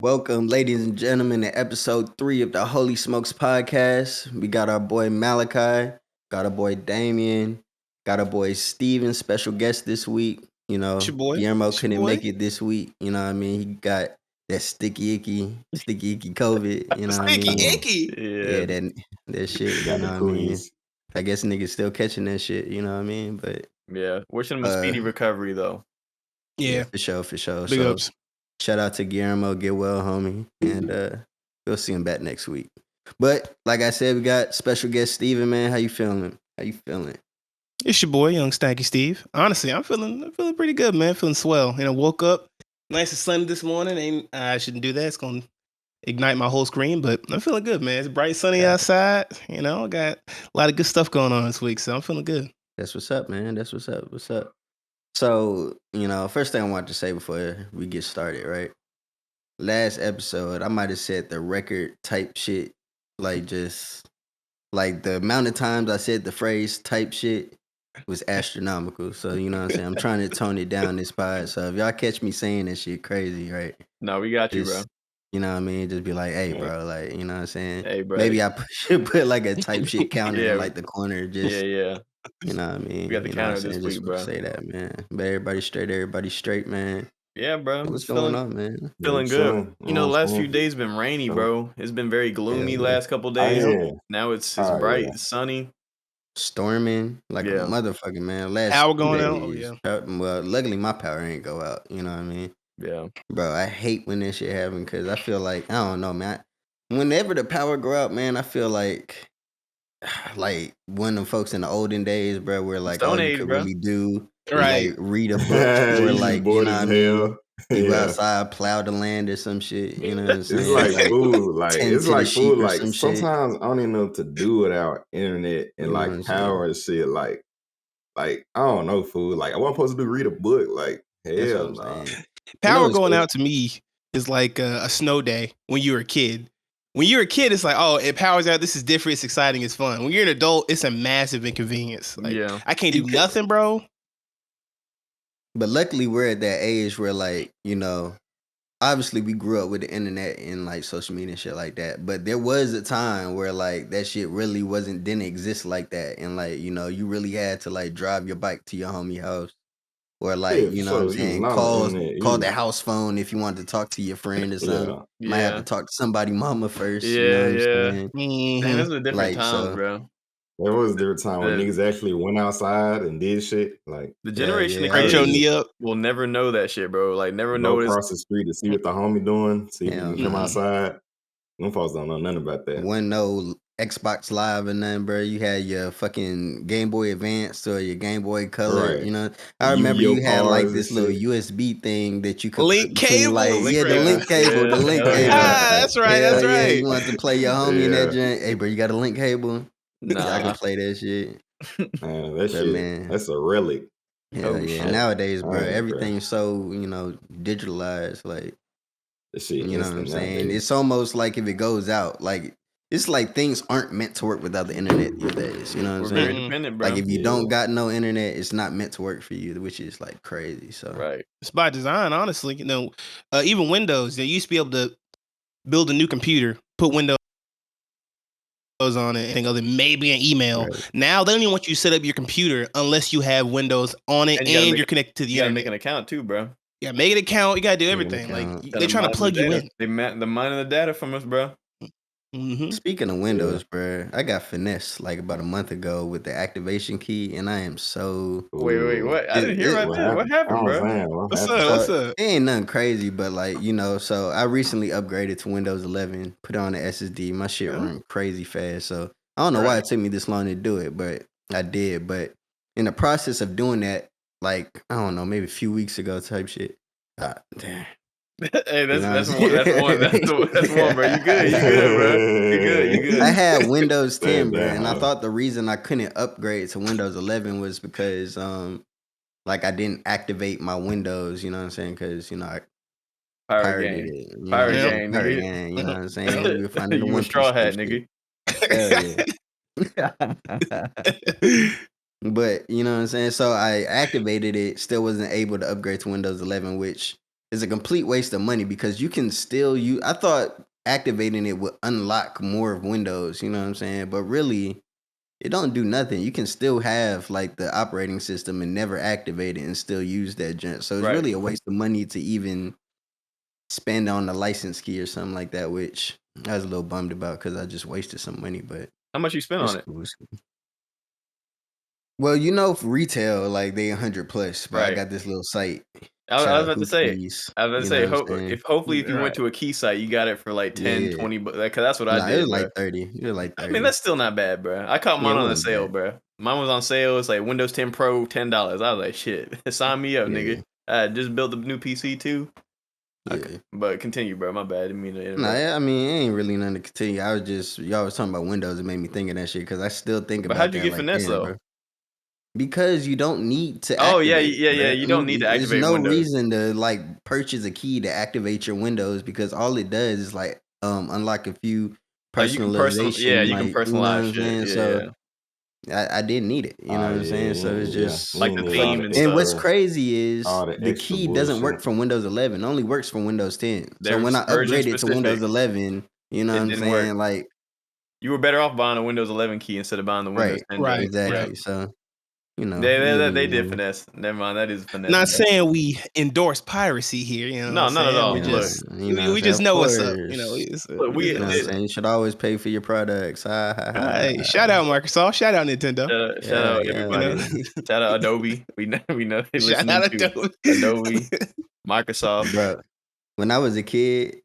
Welcome, ladies and gentlemen, to episode 3 of the Holy Smokes podcast. We got our boy Malachi, got our boy Damian, got our boy Steven, special guest this week. It's your boy. Guillermo It's your couldn't boy. make it this week. You know what I mean? He got that sticky icky COVID. You know what I Sticky mean? icky. Yeah, that shit. You Got know the what I mean? cooties. I guess niggas still catching that shit. You know what I mean? But Yeah, wishing him a speedy recovery though. Yeah, for sure. big ups. Shout out to Guillermo, get well, homie, and we'll see him back next week. But like I said, we got special guest Steven, man. How you feeling? It's your boy, Young Stanky Steve. Honestly, I'm feeling pretty good, man. Feeling swell. Woke up nice and sunny this morning. And I shouldn't do that. It's gonna ignite my whole screen, but I'm feeling good, man. It's bright, sunny outside. I got a lot of good stuff going on this week, so I'm feeling good. That's what's up, man. That's what's up. So, first thing I want to say before we get started, right? Last episode, I might have said the record type shit, like just like the amount of times I said the phrase type shit was astronomical. So, you know what I'm saying? I'm trying to tone it down this pod. So if y'all catch me saying that shit crazy, right? No, we got you, bro. You know what I mean? Just be like, hey, bro, like, you know what I'm saying? Hey, bro. Maybe I should put like a type shit counter Yeah. in like the corner. Just, Yeah. you know what I mean? We got the You know what I'm counter this saying? week, Just bro. say that, man. But everybody straight, man. Yeah, bro. What's going on, man? Feeling good. The last few days been rainy, bro. It's been very gloomy last couple days. Now it's bright, it's sunny. Storming like a motherfucker, man. Last Power going days, out. Oh, yeah. Well, luckily my power ain't go out. You know what I mean? Yeah. Bro, I hate when this shit happen because I feel like, I don't know, man. Whenever the power go out, man, I feel like one of them folks in the olden days, bro, where like Stone all Age, you could bro. really do Right. is like read a book or like, you know what I mean? You go Yeah. outside, plow the land or some shit. You know what I'm saying? It's like food. Like tend it's to the like sheep food. or Like some shit. sometimes I don't even know what to do without internet and You know what I'm like power and shit. Like I don't know, food. Like I wasn't supposed to do read a book. Like That's hell what I'm nah. saying. Power it's going good. out to me is like a snow day when you were a kid. When you're a kid, it's like, oh, it powers out. This is different. It's exciting. It's fun. When you're an adult, it's a massive inconvenience. Like, Yeah. I can't do nothing, bro. But luckily, we're at that age where, like, obviously we grew up with the internet and like social media and shit like that. But there was a time where like that shit really didn't exist like that, and like you really had to like drive your bike to your homie house, or like Yeah, you know what I'm for sure. You was saying, not on the internet. call the house phone if you wanted to talk to your friend or something. Yeah. Might have to talk to somebody mama first. Yeah, You know what I'm yeah. saying? Man, this is a different Like, time, so- bro. There was a different time when The- niggas actually went outside and did shit. Like The generation yeah, of Crank your kids knee up. will never know that shit, bro. Like never go notice. across the street to see what the homie doing. See if he Hell can come no. outside. Them folks don't know nothing about that. Wasn't no Xbox Live or nothing, bro. You had your fucking Game Boy Advance or your Game Boy Color. Right. You know, I remember Yu-Gi-Oh you had like cards this and little shit. USB thing that you could Link put between, cable. like, Link the cable. link cable, Yeah. the link Hell cable. yeah. That's right. Hell That's yeah, right. you want to play your homie in that Yeah. joint? Hey, bro, you got a link cable? Yeah, I can Nah. play that shit. Man, that But shit, man, that's a relic. hell Oh, yeah. shit. Nowadays, bro, Alright, bro. everything's so digitalized. Like, That shit you know what I'm instant saying? nowadays. It's almost like if it goes out, like it's like things aren't meant to work without the internet these days. You know what I'm We're saying? very dependent, bro. Like if you Yeah. don't got no internet, it's not meant to work for you, which is like crazy. So Right. It's by design, honestly. Even Windows, you used to be able to build a new computer, put Windows on it, and other than maybe an email. Right. Now they don't even want you to set up your computer unless you have Windows on it And you gotta and make you're connected to the You gotta internet. make an account too, bro. Yeah, make an account. You gotta do Make an everything. Like account. they're trying to plug you in. They mining the data from us, bro. Mm-hmm. Speaking of Windows, bro, I got finessed like about a month ago with the activation key, and I am so. Wait, what? I didn't hear about this. What happened, bro? What's up? So, it ain't nothing crazy, but like so I recently upgraded to Windows 11, put on the SSD. My shit run crazy fast, so I don't know why it took me this long to do it, but I did. But in the process of doing that, like I don't know, maybe a few weeks ago, type shit. Damn. Hey, that's You one, know that's one, bro. You good, bro. You good. I had Windows 10, bro, Damn. and I thought the reason I couldn't upgrade to Windows 11 was because like I didn't activate my Windows. You know what I'm saying? Because I Pirate pirated game. it. You Pirate know, game, pirate nigga. game, you know what I'm saying? We were finding the You a One straw Piece hat, shit. nigga. Hell yeah. But you know what I'm saying? So I activated it, still wasn't able to upgrade to Windows 11, which is a complete waste of money because you can still use. I thought activating it would unlock more of Windows. You know what I'm saying? But really, it don't do nothing. You can still have like the operating system and never activate it and still use that junk. So it's Right. really a waste of money to even spend on the license key or something like that, which I was a little bummed about because I just wasted some money. But How much you spent on it? cool. Well, for retail, like they 100 plus, but I Right. got this little site. I Shout was out about to Hoop say. Keys. I was about to You say, know what I'm saying? hopefully if you went Right. to a key site, you got it for like 10, Yeah. 20, because that's what I Nah, it was did, bro. like 30. It was like 30. I mean, that's still not bad, bro. I caught Yeah, mine it on a wasn't sale, bad. bro. Mine was on sale. It's like Windows 10 Pro, $10. I was like, shit, sign me up, nigga. Yeah. I just built a new PC too. Yeah. But continue, bro. My bad. Didn't mean to Nah, interrupt. I mean, it ain't really nothing to continue. I was just, y'all was talking about Windows. It made me think of that shit because I still think But about how'd you that. get Like, finesse damn, though? bro. Because you don't need to Oh yeah, activate it, yeah, yeah. bro. You don't need to There's activate no Windows. reason to like purchase a key to activate your Windows because all it does is like unlock a few Oh, you can personalization, you can like you know what personalize I'm shit. saying. Yeah, So yeah. I didn't need it. You know what I'm saying. So it's just You Like ain't the need all theme the and and stuff. what's crazy all is the the extra key doesn't work bullshit. from Windows 11. It only works from Windows 10. So when There's I version upgraded to Windows specific. 11, you know It what I'm didn't work. saying? Like, You were better off buying a Windows 11 key instead of buying the Windows right, 10. Right. exactly. Right. So you They live did and finesse. Never mind. That is finesse. Not Bro. saying we endorse piracy here. You know what No, I'm not at saying? all. We Look, just you know what I'm we saying? just Of know what's up. course. look, We just You know know what I'm what's up. saying? You should always pay for your products. Ha ha Hey, ha. shout out Microsoft. Shout out Nintendo. shout Yeah, out You know, everybody. Shout out Adobe. We know they shout listening out to Adobe. Adobe, Microsoft. bro. When I was a kid,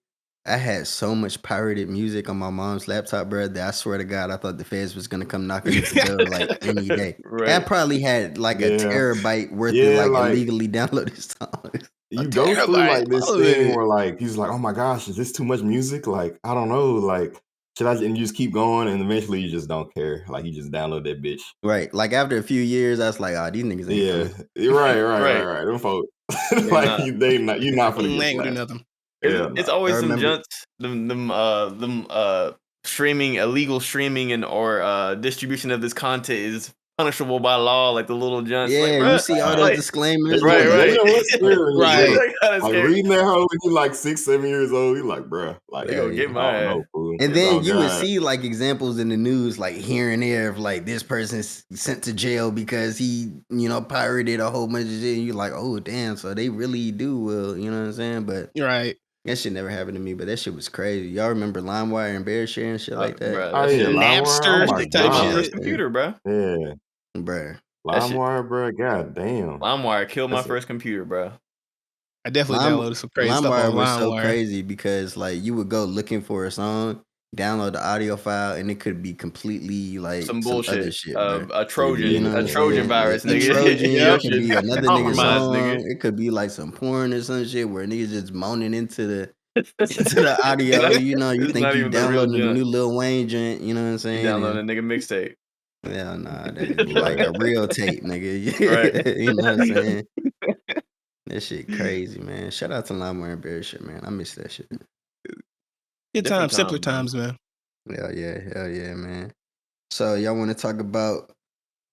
I had so much pirated music on my mom's laptop, bro, that I swear to God, I thought the feds was gonna come knocking at the door like any day. I Right. probably had like a Yeah. terabyte worth of Yeah, like like illegally downloaded songs. you go through Terabyte. like this All of thing it. where like he's like, oh my gosh, is this too much music? Like, I don't know, like should I and you just keep going and eventually you just don't care. Like you just download that bitch. Right. Like after a few years, I was like, oh, these niggas ain't Yeah. coming. You're right, right, right, Right. right. Them folks. They like not. you're not gonna Ain't get gonna do slapped. nothing. Yeah, It's no. I always some remember. junts, them streaming, illegal streaming and or distribution of this content is punishable by law, like the little junts. Like, Yeah, you bro, see all those like, disclaimers. You right, Nigga, know right. what? what's scary when you Right. look, Like, kinda like scary. reading that hoe when you're like 6, 7 years old, you're like, bruh, like, They Hell gonna get yeah. I don't my ass. know, fool. And Oh then you would God. see like examples in the news, like here and there, of like this person's sent to jail because he, pirated a whole bunch of shit. And you're like, oh damn, so they really do well, you know what I'm saying? But Right. that shit never happened to me. But that shit was crazy. Y'all remember LimeWire and Bearshare and shit like that? Bro, Oh that yeah, shit. LimeWire. Oh Napster my That shit type was my God. first shit. computer, bro. Yeah. Bruh. That shit. LimeWire, bruh. God damn. LimeWire killed my That's a first computer, bro. I definitely Lime downloaded some crazy stuff LimeWire on was so LimeWire. crazy because like you would go looking for a song, download the audio file, and it could be completely like Some some other bullshit. shit, bro. A could be You know what A I'm anything. Trojan saying? Yeah, virus, a nigga. Trojan. Your It could shit be another nigga's compromised, nigga. song. It could be like some porn or some shit where niggas just moaning into the into the audio. You It's think not you even the real downloading the junk. new Lil Wayne joint. You know what I'm You saying? download a And nigga mixtape. yeah, nah, that is like a real tape, Right. nigga. You know what I'm saying? That shit crazy, man. Shout out to LimeWire and Bear shit, man. I miss that shit. Good Different times, simpler time, man. times, man. Hell yeah, man. So y'all want to talk about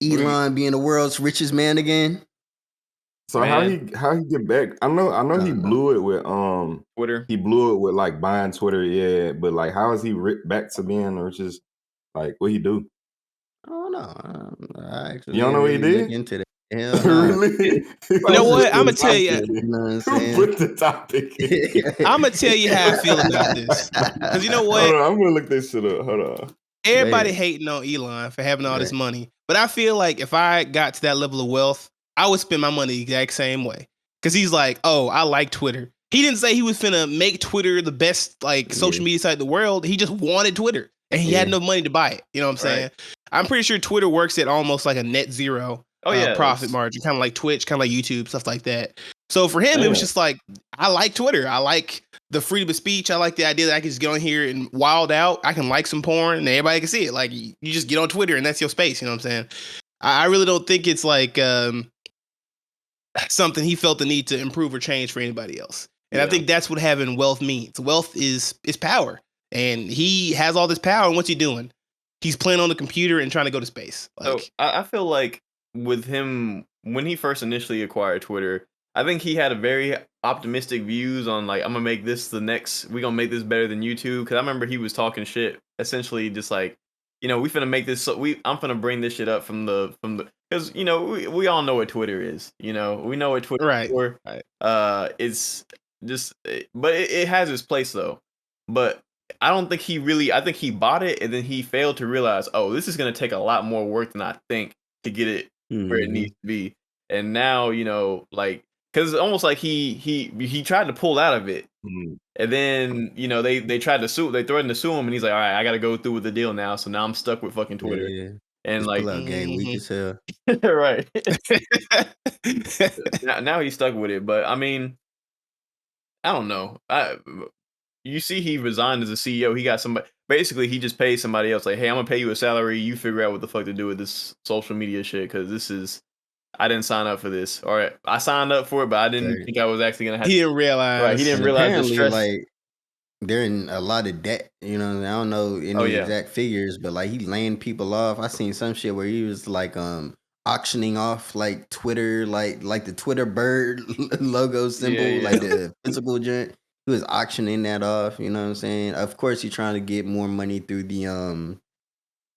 We Elon being the world's richest man again? So man, how he get back? I know he No. blew it with Twitter. he blew it with like buying Twitter, yeah. But like, how is he back to being the richest? Like, what he do? I don't know. I You actually don't didn't know what he really look did? into that. Hell no. Really? You Who know Who what? put I'm the gonna tell put you. this? topic? You know what I'm Who saying? put the topic in? I'm gonna tell you how I feel about this. Because you know Hold what? on, I'm gonna look this shit up. Hold on. Everybody Wait, hating on Elon for having all this right. money, but I feel like if I got to that level of wealth, I would spend my money the exact same way. Because he's like, oh, I like Twitter. He didn't say he was finna make Twitter the best like Yeah, social media site in the world. He just wanted Twitter, and he had yeah, no money to buy it. You know what I'm Right. saying? I'm pretty sure Twitter works at almost like a net zero Oh yeah. profit margin, kind of like Twitch, kind of like YouTube, stuff like that. So for him, it was Damn. just like, I like Twitter. I like the freedom of speech. I like the idea that I can just get on here and wild out. I can like some porn and everybody can see it. Like you just get on Twitter and that's your space. You know what I'm saying? I really don't think it's like something he felt the need to improve or change for anybody else. And I Yeah. think that's what having wealth means. Wealth is power, and he has all this power. And what's he doing? He's playing on the computer and trying to go to space. So Like, I feel like with him when he first initially acquired Twitter, I think he had a very optimistic views on like, I'm gonna make this the next. We gonna make this better than YouTube. Because I remember he was talking shit, essentially just like, we finna make this. So I'm finna bring this shit up from the because we all know what Twitter is. We know what Twitter is Right. for. Right. It's just, but it has its place though. But I don't think he really. I think he bought it and then he failed to realize, oh, this is gonna take a lot more work than I think to get it where it needs to be. And now, like, because it's almost like he tried to pull out of it, and then they tried to sue. They threatened to sue him, and he's like, all right, I got to go through with the deal now. So now I'm stuck with fucking Twitter, Yeah. and His like, pullout game weak as hell. right. now he's stuck with it. But I mean, I don't know. You see, he resigned as a CEO. He got somebody. Basically, he just paid somebody else. Like, hey, I'm gonna pay you a salary. You figure out what the fuck to do with this social media shit, because this is. I didn't sign up for this. All right, I signed up for it, but I didn't think I was actually gonna have. He didn't Right, he realize. didn't And realize the apparently, stress. like, they're in a lot of debt. I don't know Oh any yeah, exact figures, but like he laying people off. I seen some shit where he was like auctioning off like Twitter, like the Twitter bird logo symbol, yeah. like the physical joint. He was auctioning that off. You know what I'm saying? Of course, he's trying to get more money through the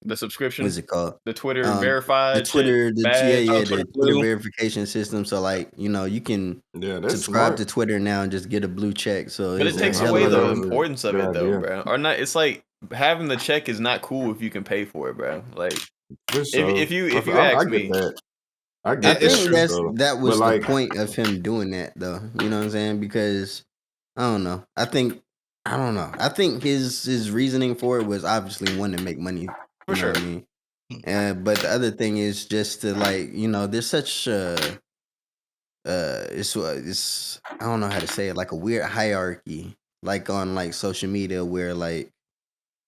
The subscription, what's it called? the Twitter The verified shit, Twitter, badge. Oh, the Twitter Twitter Blue. verification system. So like, you can Yeah, that's subscribe smart. to Twitter now and just get a blue check. So But it's it a takes I hell away of thought that the a was a importance of good it though, idea. bro. Or not? It's like having the check is not cool if you can pay for it, bro. Like For sure. if you I ask get me, that. I I get It's that think for true. sure. that But was the like, point of him doing that though. You know what I'm saying? Because I don't know. I don't know. I think his reasoning for it was obviously one to make money. for You know sure. what I mean? But the other thing is just to like, there's such it's I don't know how to say it, like a weird hierarchy, like on like social media where like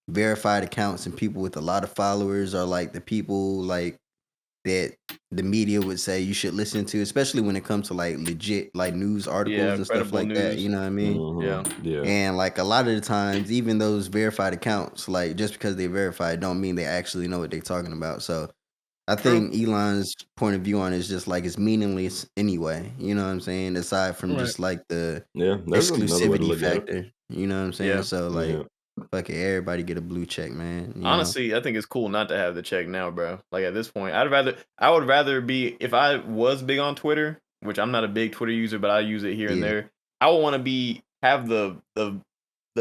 verified accounts and people with a lot of followers are like the people like that the media would say you should listen to, especially when it comes to like legit like news articles Yeah, and stuff credible like that. You news. know what I mean? Yeah, yeah, And like a lot of the times, even those verified accounts, like just because they verified, don't mean they actually know what they're talking about. So I true. think Elon's point of view on it is just like it's meaningless anyway. You know what I'm saying? Aside from Right. just like the yeah. That's another way to exclusivity look at it. factor. You know what I'm saying? Yeah. So like, Yeah, fuck it, everybody get a blue check, man. Honestly, I think it's cool not to have the check now, bro. Like at this point, I would rather be, if I was big on Twitter, which I'm not a big Twitter user, but I use it here and Yeah, there. I would want to have the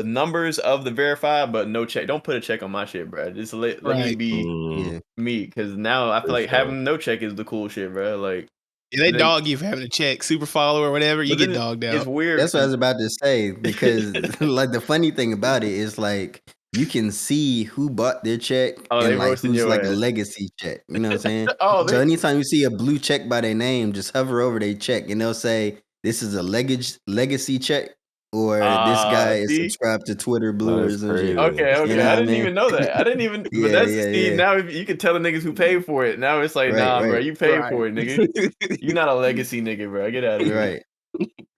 numbers of the verified, but no check. Don't put a check on my shit, bro. Just let me Right. be yeah. me, because now I feel for like sure. having no check is the cool shit, bro. Like, Yeah, they then, dog you for having to check super follower or whatever. You but get then dogged it's out. weird That's what I because was about to say because like the funny thing about it is like you can see who bought their check oh, they and like roasting who's your like a ass. legacy check. You know what I'm saying? Oh, So they anytime you see a blue check by their name, just hover over their check and they'll say this is a legacy check or this guy is see. subscribed to Twitter Oh, Blue or that's some shit. crazy. Okay, You okay. know I what I didn't mean? even know that. I didn't even. But Yeah, that's yeah, see yeah. now if you can tell the niggas who paid for it. Now it's like, Right, nah, bro, right, you paid Right. for it, nigga. You not a legacy nigga, bro. Get out of here. right.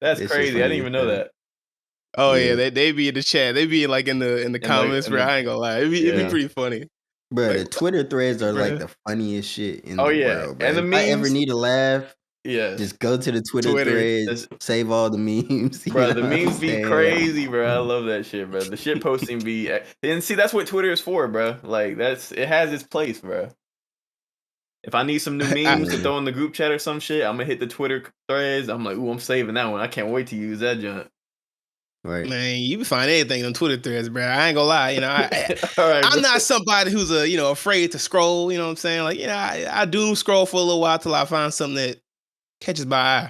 That's This shit crazy. I didn't funny as even know hell. that. Oh yeah, Yeah. they be in the chat. They be like in the And like, comments, bro. I ain't gonna lie. It'd be yeah. pretty funny. Bro, Like, the Twitter threads are like bro, the funniest shit in Oh the yeah, world, bro. and the If I ever memes. need a laugh, Yes, just go to the Twitter Twitter. threads, save all the memes. You bro. know The what I'm memes be saying? crazy, bro. I love that shit, bro. The shit posting be. And see, that's what Twitter is for, bro. Like it has its place, bro. If I need some new I, memes to Yeah, throw in the group chat or some shit, I'm gonna hit the Twitter threads. I'm like, ooh, I'm saving that one. I can't wait to use that junk. right. man, you can find anything on Twitter threads, bro. I ain't gonna lie. All right, I'm bro. not somebody who's afraid to scroll. You know what I'm saying? Like, I do scroll for a little while till I find something that catches my eye.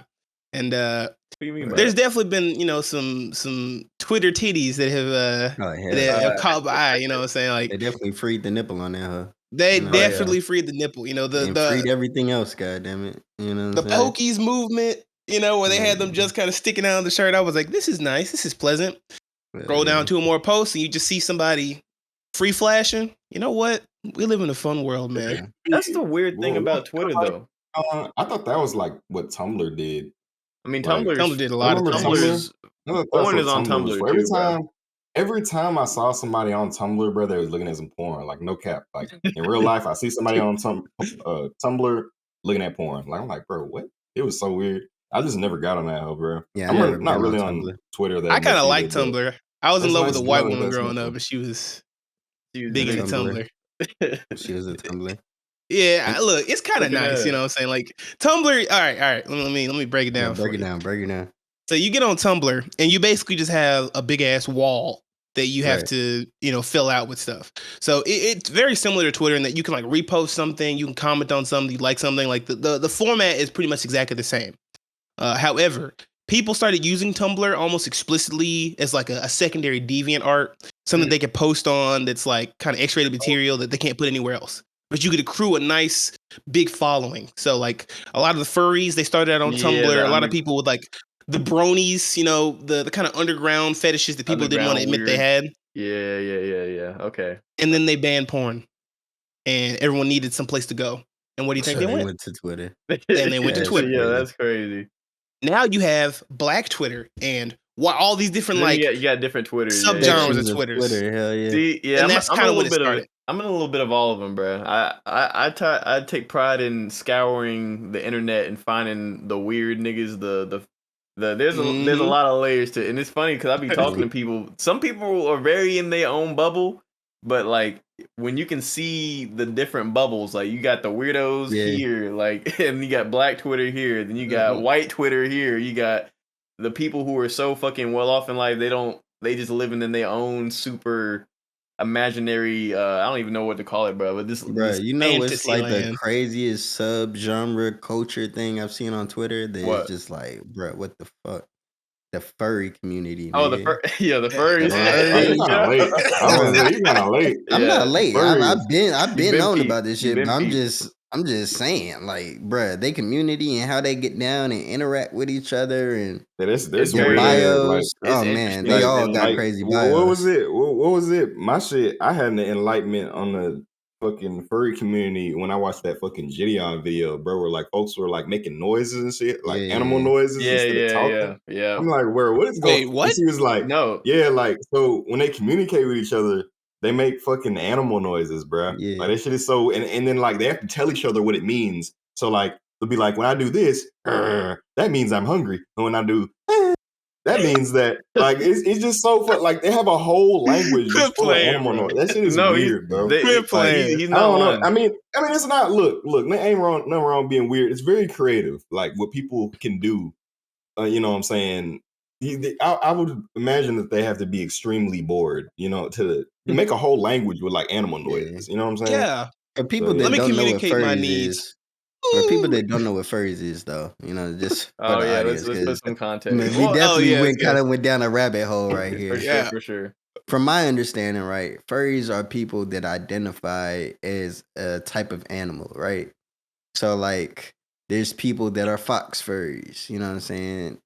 And What do you mean by there's that? definitely been some Twitter titties that Oh that hell, have caught my eye. You know what I'm saying? they Like definitely freed the nipple on that, huh? they You know, Oh yeah. definitely freed the nipple. and freed everything else. God damn it! You know what I'm The saying? pokies movement. Where they had them Yeah, just kind of sticking out of the shirt. I was like, this is nice. This is pleasant. Scroll down yeah. 2 more posts and you just see somebody free flashing. You know what? We live in a fun world, man. Yeah. That's the weird thing What about Twitter, though. I thought that was like what Tumblr did. I mean, Like, Tumblr did a I lot of remember things. Tumblr. Tumblr's I thought that's porn what is on Tumblr was Tumblr for. too, bro. Every time I saw somebody on Tumblr, bro, they was looking at some porn. Like, no cap. Like in real life, I see somebody on Tumblr looking at porn. Like, I'm like, bro, what? It was so weird. I just never got on that hoe, bro. Yeah, I I'm never not been on really Tumblr. on Twitter that I kind much of either, like but Tumblr. I was in that's love with nice. a white No, woman that's growing up, nothing. but she was She was big into different. Tumblr. She was a Tumblr. Yeah, look, it's kind of Look at nice, you know that. what I'm saying? Like Tumblr, all right. Let me break it Yeah, down break for it you. down. Break it down. So you get on Tumblr and you basically just have a big ass wall that you have Right. to, fill out with stuff. So it's very similar to Twitter in that you can like repost something, you can comment on something, you like something. Like the format is pretty much exactly the same. However, people started using Tumblr almost explicitly as like a secondary deviant art, something they can post on that's like kind of X-rated material that they can't put anywhere else. But you could accrue a nice big following. So like a lot of the furries, they started out on Yeah, Tumblr. the A lot of people with like the bronies, the kind of underground fetishes that people didn't want to underground admit they weird. had. Yeah. Okay. And then they banned porn, and everyone needed some place to go. And where do you think So they they went? went to Twitter. And they went to That's Twitter. Yeah, crazy. that's crazy. Now you have Black Twitter and all these different Then like you got different Twitters. Yeah. subgenres of Sections of Twitters, Twitter. Hell yeah. See, yeah, and that's I'm in kind a of when little it bit of started. I'm in a little bit of all of them, bro. I take pride in scouring the internet and finding the weird niggas. There's a Hmm lot of layers to it, and it's funny because I be talking to people. Some people are very in their own bubble, but like when you can see the different bubbles, like you got the weirdos Yeah. here, like and you got Black Twitter here, then you got white Twitter here, you got the people who are so fucking well off in life they just living in their own super imaginary I don't even know what to call it, bro, but this Bruh, you know what's Fantasy like the land. craziest sub-genre culture thing I've seen on Twitter? That is what? just like, bruh, what the fuck? The furry community, Oh, nigga. yeah, the The furries. Oh, you furries, kind of late. I was bruh. gonna say you kind of late. I'm not Yeah, late. Furries. I've you been been knowing peep. about this You shit, but been peep. I'm just saying, like, bruh, they community and how they get down and interact with each other and Yeah, there's It's some their weird very ass like bios. it's Oh man, interesting they like all and got like crazy what was bios. it? What was it? My shit. I had an enlightenment on the fucking furry community when I watched that fucking Gideon video, bro. Where like folks were like making noises and shit, like animal Yeah, noises yeah, instead of yeah, talking. yeah, yeah. I'm like, bro, what is going? Wait, And what? she was like, No. yeah, like so when they communicate with each other, they make fucking animal noises, bro. Like yeah, that shit is so, and then like they have to tell each other what it means. So like they'll be like, when I do this, that means I'm hungry, and when I do that means that like it's just so fun. Like they have a whole language just Quit full of playing, animal bro. noise. That shit is No, weird, bro. Quit Like playing. he's I not don't know. lying. I mean, it's not. Look. There ain't wrong. Nothing wrong being weird. It's very creative. Like what people can do. You know what I'm saying? I would imagine that they have to be extremely bored. You know, to make a whole language with like animal yeah. noises. You know what I'm saying? Yeah. For So people yeah. Let that me don't know what communicate my furries needs. is, for people Ooh. that don't know what furries is, though, just for Oh the yeah, audience, let's put because some context. we Well, Oh definitely yes, yes. went down a rabbit hole right for here. sure, Yeah. for sure. From my understanding, right, furries are people that identify as a type of animal, right? So like, there's people that are fox furries, you know what I'm saying?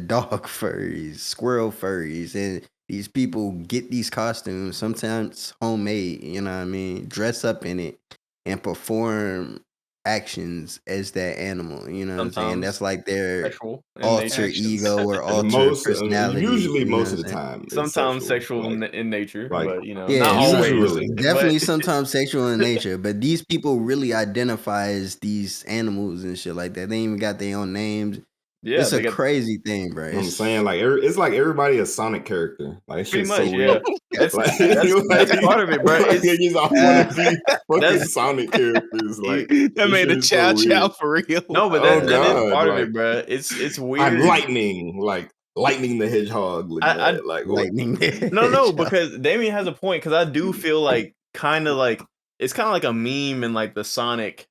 Dog furries, squirrel furries, and these people get these costumes, sometimes homemade, you know what I mean? Dress up in it and perform actions as that animal, you know what I'm saying? That's Sometimes like their sexual in alter nature. Actions. ego or The alter most, personality, usually you know what most I'm of the saying? time, it's Sometimes sexual. sexual in nature, Like but not Yeah, always. usually. But definitely sometimes sexual in nature, but these people really identify as these animals and shit like that. They ain't even got their own names. yeah, It's a they got crazy thing, bro. You know what I'm saying? Like it's like everybody a Sonic character. Like it's pretty just so much, yeah. weird. That's Like, that's like, that's part of it, bro. like they It's just all want to be fucking that's Sonic characters. Like That this made shit a is so chow chow weird. for real. no, but Oh that is God! part of Like it, bro. It's I'm weird. lightning, like lightning the hedgehog. Look I mad. Like what? Lightning no, Hedgehog. because Damien has a point because I do feel like kind of like it's kind of like a meme in like the Sonic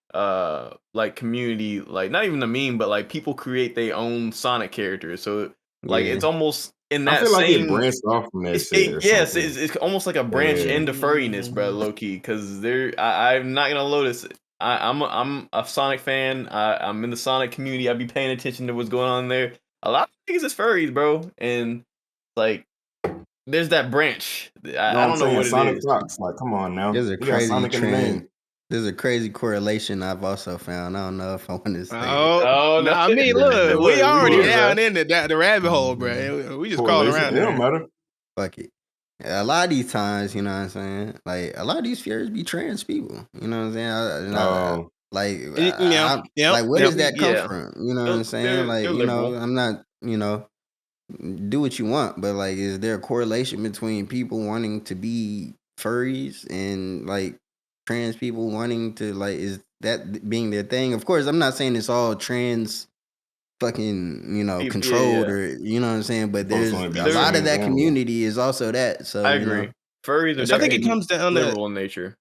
like community, like not even a meme, but like people create their own Sonic characters. So like Yeah, it's almost in I that feel like it same branched off from that it's shit or yes, something. it's almost like a branch Yeah. into furriness, bro, low key. Because I'm not gonna notice. I'm a Sonic fan. I'm in the Sonic community. I be paying attention to what's going on there. A lot of niggas is furries, bro, and like there's that branch. You know I what I'm don't know saying? what it Sonic is. Fox. Like come on now. there's a You got crazy Sonic in the trend. name. There's a crazy correlation I've also found. I don't know if I want to say it. Oh, Oh no, no, I mean, look, we look, we already What? here, down bro. in the rabbit hole, bro. We just crawling Correlation? around It don't there. matter. Fuck it. A lot of these times, you know what I'm saying? Like, a lot of these fairies be trans people. You know what I'm saying? Oh. Like, Yep. where does that come Yeah. from? You know what I'm saying? Like, They're liberal. I'm not, do what you want, but like, is there a correlation between people wanting to be furries and like trans people wanting to like, is that being their thing? Of course, I'm not saying it's all trans fucking, controlled Yeah. or, you know what I'm saying? But Folks there's want to be a lot of trans that and community is also that. So, I agree. Furries are that's I think it crazy. definitely comes down to liberal in nature.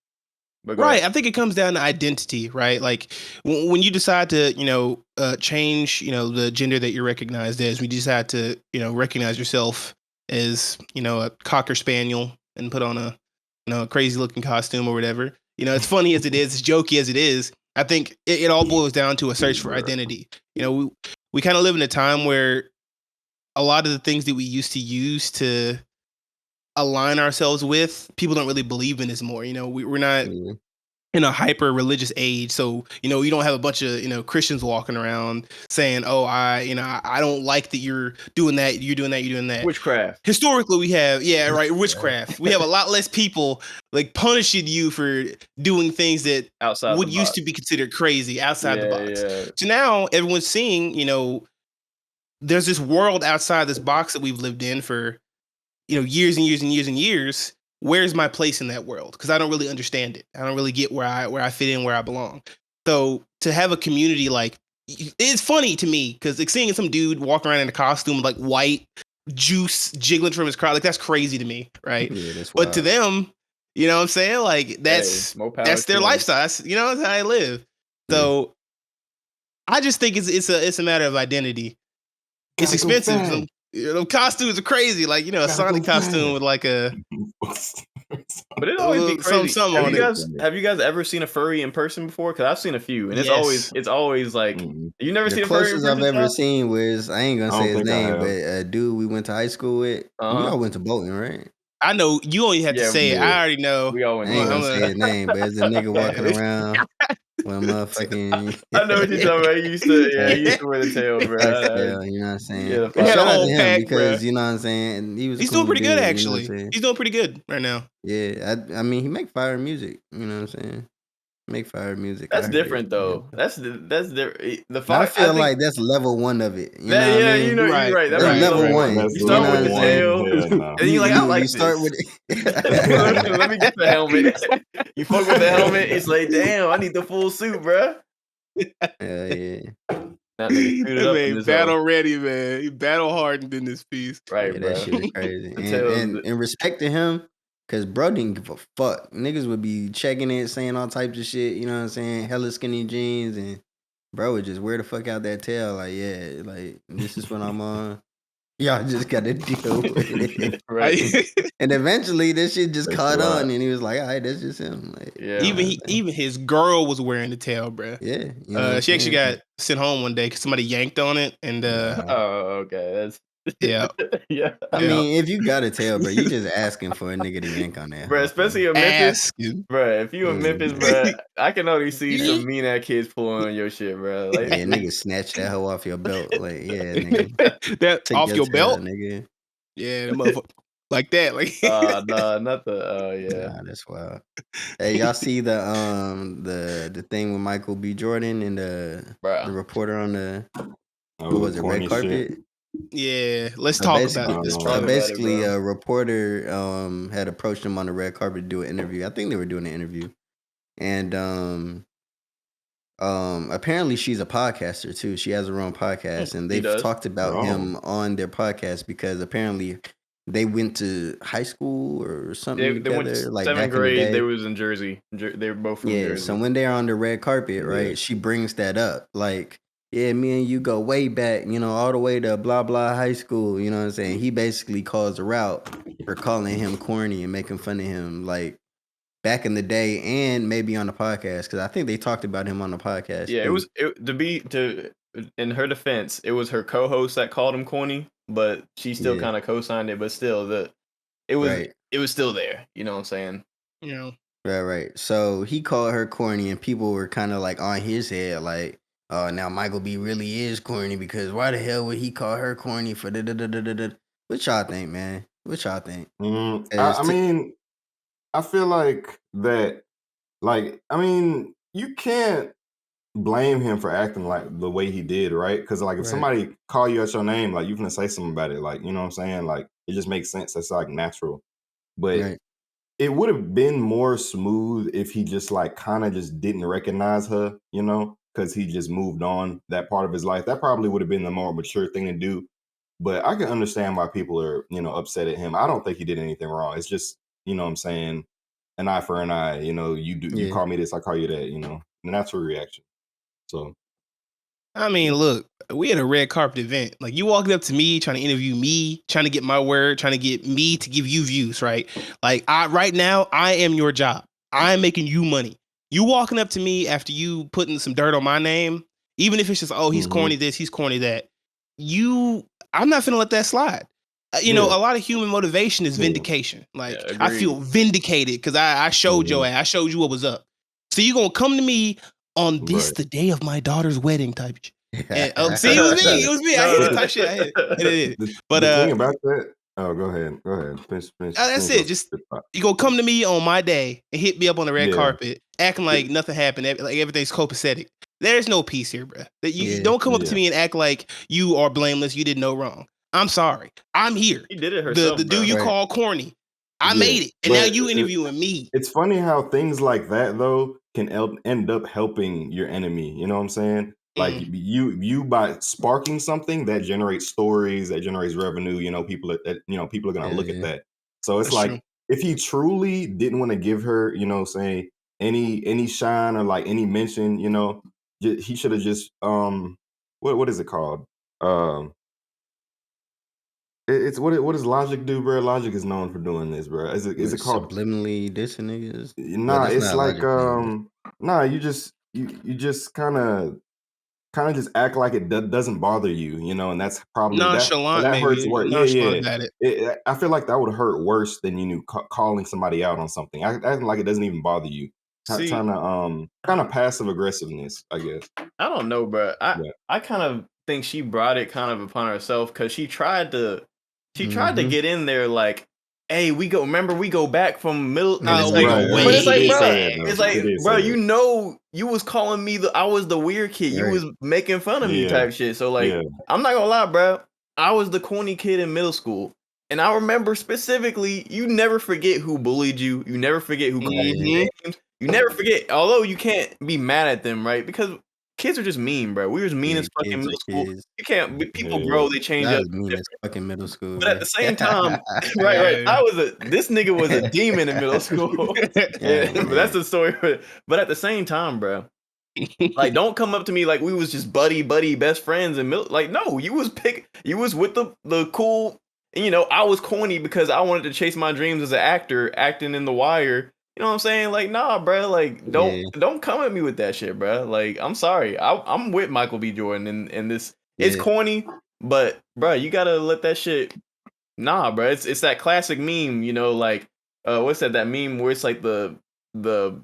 But go right. ahead. I think it comes down to identity, right? Like when you decide to, change, the gender that you're recognized as, we decide to, recognize yourself as, a cocker spaniel and put on a crazy looking costume or whatever. It's funny as it is, as jokey as it is. I think it all boils down to a search for identity. We kind of live in a time where a lot of the things that we used to use to align ourselves with, people don't really believe in this more. We're not Yeah. in a hyper religious age, so you don't have a bunch of Christians walking around saying, "Oh, I don't like that you're doing that, you're doing that, you're doing that." Witchcraft. Historically, we have witchcraft. We have a lot less people like punishing you for doing things that Outside the would used to box. be considered crazy outside the box. Yeah. So now everyone's seeing, there's this world outside this box that we've lived in for years and years and years and years. Where's my place in that world? Because I don't really understand it. I don't really get where I fit in, where I belong. So to have a community like, it's funny to me because like seeing some dude walk around in a costume with like white juice jiggling from his crowd, like that's crazy to me, right? Yeah, that's But to wild. them, you know what I'm saying? Like Hey, that's more power that's to their them. lifestyle. That's that's how they live. So I just think it's a matter of identity. It's Gotta go expensive. fast. Them costumes are crazy. Like a Gotta Sonic go costume fast. with like a But it'd always be some crazy. on it. Have you guys ever seen a furry in person before? Because I've seen a few, and Yes. it's always like you never The seen a furry in closest I've person, ever Sean? seen was, I ain't gonna I say don't his think I name, but have. a dude we went to high school with. We all went to Bolton, right? I know you only have to Yeah, say it. yeah. I already know. we all I went ain't to gonna I'm say a, his name, but it's a nigga walking around with a motherfucking I know what you're talking about. He used to wear the tail, fox bro. tail, you know what I'm saying? Yeah, the he But had fox a shout out to whole tail. him pack, bro. because, you know what I'm saying? He was a He's doing cool pretty good, dude, you know what I'm actually. saying? He's doing pretty good right now. Yeah, I mean, he make fire music, you know what I'm saying? Make fire music, I That's heard it. different though. That's the I fox. I feel think like that's level one of it, you know that what I yeah, mean? you're right. That That's might be level level one. one, That's You you start know with what level I'm the saying? one. tail, Hell no. and then you're like, I You like start this. with Let me get the helmet. You fuck with the helmet. It's like, damn, I need the full suit, bro. Hell yeah. That nigga suited That up in man this hoe. battle ready, man. He battle hardened in this piece. Right, Yeah, that bro. shit is crazy. The And tail. and respect to him, cause bro didn't give a fuck. Niggas would be checking it, saying all types of shit, you know what I'm saying? Hella skinny jeans, and bro would just wear the fuck out that tail. Like, yeah, like this is what I'm on. Y'all just gotta deal with it. Right. And eventually this shit just That's caught right. on, and he was like, all right, that's just him. Like, Yeah. you know what I'm saying? even his girl was wearing the tail, bro. Yeah, you know what I'm She actually saying? got sent home one day because somebody yanked on it, and Oh, okay. That's yeah, yeah. I yeah, mean, if you got a tail, bro, you just asking for a nigga to yank on that Bro, hoe, bro. especially in Memphis. asking. Bro, if you in Yeah. Memphis, bro, I can already see some mean ass kids pulling on your shit, bro. Like, Yeah, nigga, snatch that hoe off your belt. Like, yeah, nigga, That take off your your tail, belt? nigga. Yeah, that motherfucker like that, like nah, not the. Oh yeah, Nah, that's wild. Hey, y'all see the thing with Michael B. Jordan and the bro. reporter on the Oh, what was it, red corny shit. carpet? yeah. Let's So talk basically, about this, Talk bro. about it, bro. a reporter had approached him on the red carpet to do an interview. I think they were doing an interview, and apparently she's a podcaster too. She has her own podcast, and She they've does. talked about Oh. him on their podcast because apparently they went to high school or something They went together, to like seventh back in the grade. They day. was in Jersey. They were both from Yeah, Jersey. so when they're on the red carpet, Yeah. right, she brings that up. Like, yeah, me and you go way back, all the way to blah blah high school, you know what I'm saying? He basically calls her out for calling him corny and making fun of him like back in the day and maybe on the podcast because I think they talked about him on the podcast Yeah, too. in her defense, it was her co-host that called him corny, but she still Yeah, kind of co-signed it. But still, it was right. it was still there. You know what I'm saying? You know, Right. So he called her corny, and people were kind of like on his head, like, "Oh, now Michael B really is corny because why the hell would he call her corny for da da da da da da?" What y'all think, man? What y'all think? I mean, I feel like that. Like, I mean, you can't blame him for acting like the way he did, right? Because like if Right. somebody call you out your name, like you're gonna say something about it, like you know what I'm saying? Like it just makes sense. That's like natural. But Right. it would have been more smooth if he just like kind of just didn't recognize her, you know, because he just moved on that part of his life. That probably would have been the more mature thing to do. But I can understand why people are, you know, upset at him. I don't think he did anything wrong. It's just, you know what I'm saying, an eye for an eye. You know, you Yeah. call me this, I call you that, you know. The natural reaction. So I mean, look, we had a red carpet event. Like you walking up to me, trying to interview me, trying to get my word, trying to get me to give you views, right? Like right now, I am your job. I'm making you money. You walking up to me after you putting some dirt on my name, even if it's just, oh, he's corny this, he's corny that. I'm not finna let that slide. You know, yeah, a lot of human motivation is yeah. vindication. Like Yeah, I agreed. feel vindicated because I showed your ass, I showed you what was up. So you gonna come to me on this Right. the day of my daughter's wedding type shit. And see, it was me. It was me. I hit it type shit. I hit it. But The thing about that, oh, go ahead. Finish that's your it. Just thought. you gonna come to me on my day and hit me up on the red Yeah. carpet, acting like nothing happened, like everything's copacetic. There's no peace here, bro. That you Yeah. don't come up to Yeah. me and act like you are blameless. You did no wrong. I'm sorry. I'm here. She did it The herself, bro. dude you Right. call corny. I Yeah. made it, and now But you interviewing me. it's funny how things like that though can end up helping your enemy. You know what I'm saying? Like you by sparking something that generates stories, that generates revenue. You know, people that you know people are gonna look at Yeah. that. So it's That's like true. if he truly didn't want to give her, you know, say any shine or like any mention, you know, he should have just what is it called? Um, it's what does Logic do, bro? Logic is known for doing this, bro. Is it With called? subliminally dissing niggas. Well, Nah, that's it's not a like logic thing, but nah. You just kind of just act like it doesn't bother you, you know, and that's probably Nonchalant, that hurts maybe. worse. Yeah, Nonchalant yeah. about it. I feel like that would hurt worse than calling somebody out on something. Acting like it doesn't even bother you. See, Kind of passive aggressiveness, I guess. I don't know, bro. Yeah. I kind of think she brought it kind of upon herself because she tried to Mhm. get in there like, hey, remember we go back from middle, and it's We like, Right, go right. but it's She like, did way say bro, that back. though. it's She like, did bro, say you that. know, you was calling me I was the weird kid, you Right. was making fun of me Yeah. type shit. So like, Yeah. I'm not gonna lie, bro, I was the corny kid in middle school. And I remember specifically, you never forget who bullied you. You never forget who called you Mhm. names. You never forget, although you can't be mad at them, right? Because kids are just mean, bro. We was mean Yeah, as fuck in kids middle are school. kids. You can't. People Yeah. grow. They change I up. was mean as fuck in middle school, But at bro. the same time, right. Yeah. This nigga was a demon in middle school. Yeah, But that's man. the story. But at the same time, bro, like don't come up to me like we was just buddy best friends and like no, you was with the cool. And, you know, I was corny because I wanted to chase my dreams as an actor, acting in The Wire. You know what I'm saying? Like, nah, bro. Like, Yeah, don't come at me with that shit, bro. Like, I'm sorry. I'm with Michael B. Jordan, and this it's yeah. corny, but bro, you gotta let that shit. Nah, bro. It's that classic meme, you know, like what's that meme where it's like the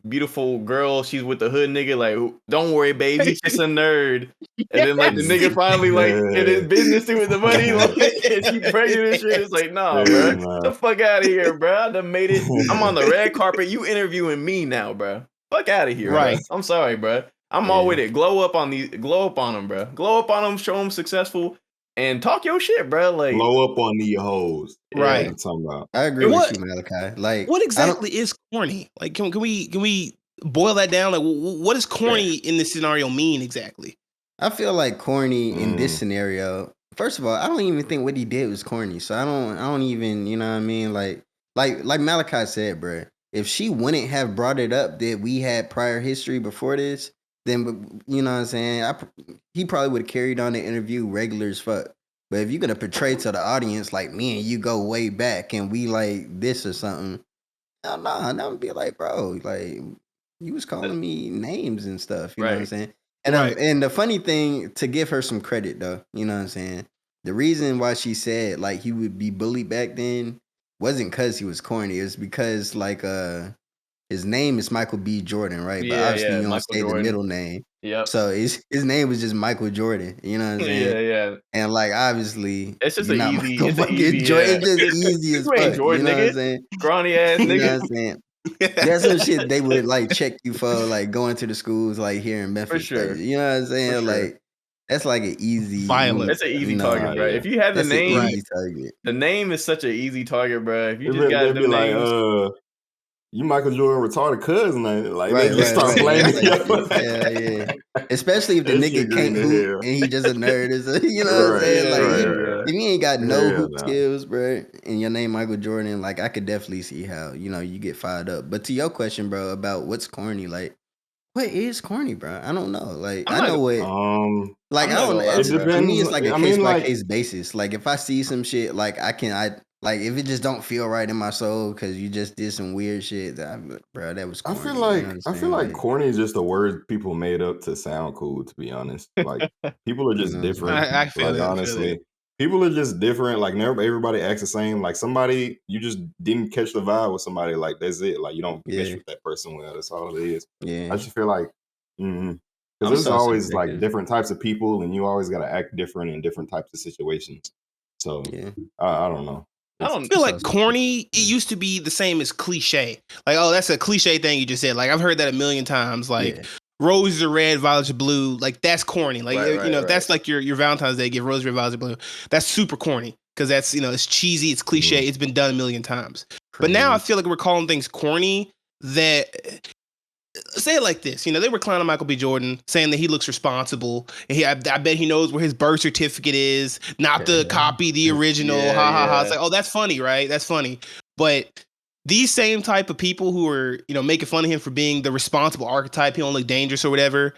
beautiful girl, she's with the hood nigga, like, don't worry, babe, he's just a nerd. And then like the Yes. Mm. nigga finally like in his Yeah. business with the money, like, and she pregnant and shit. It's like, nah, bro. Yeah, nah. The fuck out of here, bro. I done made it. I'm on the red carpet. You interviewing me now, bro. Fuck out of here, bro. Right. I'm sorry, bro. I'm all Yeah, with it. Glow up on them, bro. Glow up on them, show them successful, and talk your shit, bro. Like, Blow up on the hoes. That's what yeah. Right. I'm talking about. I agree And with what you, Malachi. Like, what I don't. exactly is corny? Like, can we boil that down? Like, what does corny in this scenario mean exactly? I feel like corny in this Mm. scenario. First of all, I don't even think what he did was corny. So I don't even, you know what I mean? Like Malachi said, bruh, if she wouldn't have brought it up that we had prior history before this, then you know what I'm saying? He probably would have carried on the interview regular as fuck. But if you're gonna portray to the audience like me and you go way back and we like this or something, hell nah, that would be like, bro, like you was calling me names and stuff, you know what I'm Right. saying? Right. And the funny thing, to give her some credit though, you know what I'm saying? The reason why she said like he would be bullied back then wasn't because he was corny. It was because like his name is Michael B. Jordan, right? But obviously Yeah. you don't Michael say the Jordan. middle name. Yep. So his name was just Michael Jordan. You know what I'm saying? Yeah. And like obviously It's just you're an not easy. Michael It's an fucking easy. Jordan. It's just easy as You ain't fuck. You Jordan, know what I'm nigga. saying? Scrawny ass You know nigga. what I'm saying? That's some shit they would like check you for, like going to the schools like here in Memphis. sure. Like, you know what I'm saying? sure. Like that's like an easy, Violent. That's an easy know, target, bro. yeah. If you have the that's an name, easy target. the name is such an easy target, bro. If you They'd just got be them like, names, you Michael Jordan retarded cousin. Like they Right, just right, start right. playing That it. type shit. Hell yeah. Especially if the That shit nigga green can't to hoop hell. and he just a nerd. You know what I'm Right, saying? Like right. if he ain't got no Hell hoop no. skills, bro, and your name Michael Jordan, like I could definitely see how, you get fired up. But to your question, bro, about what's corny, like what is corny, bro? I don't know. Like I'm I not know what like I'm I not don't gonna lie, It it's bro. to me depends. it's like a I case mean, by like, case basis. Like if I see some shit like I like if it just don't feel right in my soul cuz you just did some weird shit bro, that was I corny. feel You know what like I'm I feel saying? like Like, corny is just a word people made up to sound cool. To be honest, like people are you just know what I'm different. saying? I feel Like it. I feel it. honestly, people are just different. Like never everybody acts the same. Like somebody you just didn't catch the vibe with somebody. Like that's it. Like you don't mesh Yeah. with that person well. That's all it is. I Yeah. just feel like because I'm there's so always like subjective. different types of people, and you always got to act different in different types of situations. So Yeah. I don't know. I It's I don't feel I'm so like corny, it subjective. used to be the same as cliche. Like, oh, that's a cliche thing you just said. Like, I've heard that a million times. Like, Yeah. roses are red, violets are blue. Like, that's corny. Like, right, right, if right. that's like your Valentine's Day gift, roses, red, violets are blue. That's super corny because that's, it's cheesy, it's cliche, it's been done a million times. But now I Cringe. feel like we're calling things corny that say it like this. They were clowning Michael B. Jordan, saying that he looks responsible. And I bet he knows where his birth certificate is, not the copy, the original. Yeah, Ha ha ha. yeah. It's like, oh, that's funny, right? That's funny. But these same type of people who are, making fun of him for being the responsible archetype, he don't look dangerous or whatever,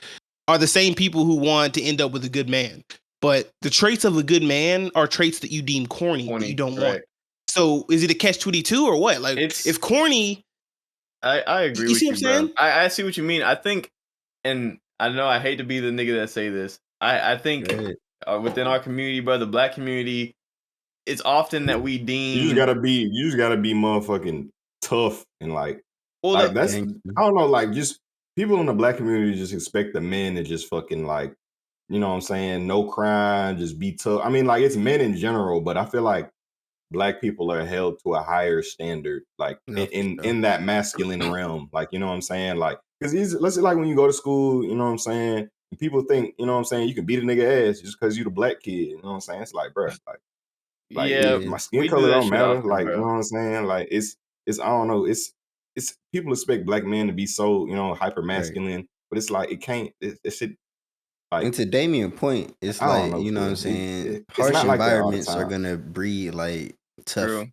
are the same people who want to end up with a good man. But the traits of a good man are traits that you deem corny, that you Corny, don't want. right. So is it a catch-22 or what? Like, It's if corny, I agree you with see what you, I'm bro. saying? I see what you mean. I think, and I know I hate to be the nigga that say this. I think Good. within our community, bro, the black community, it's often that we deem you just gotta be motherfucking tough and like well like the that's Gangster. I don't know, like just people in the black community just expect the men to just fucking like, you know what I'm saying, no crime, just be tough. I mean, like it's men in general, but I feel like black people are held to a higher standard, like No, for sure. in that masculine realm. Like, you know what I'm saying? Like, because let's say like when you go to school, you know what I'm saying? People think, you know what I'm saying, you can beat a nigga ass just because you the black kid. You know what I'm saying? It's like, bro, yeah, Yeah. my skin we do color that don't shit matter. often, Like, you know bro. what I'm saying? Like, it's I don't know. It's people expect black men to be so, hyper Right. masculine, but it's like it can't. It's like And to Damian point, it's I don't like, know, you know what I'm fool. saying? It's Harsh not like that all the environments are time. gonna breed like tough True.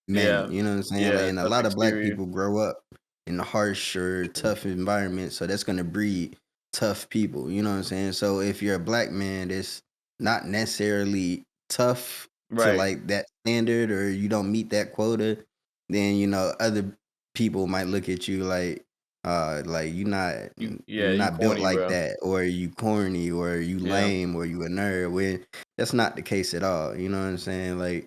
men. Yeah. You know what I'm saying? Like, Yeah, and a tough lot of black exterior. people grow up in harsh or tough environments, so that's gonna breed tough people. You know what I'm saying? So if you're a black man that's not necessarily tough to Right. like that standard, or you don't meet that quota, then other people might look at you like you're You not built corny, like bro. that, or you corny, or you Yeah. lame, or you a nerd. When that's not the case at all. You know what I'm saying? Like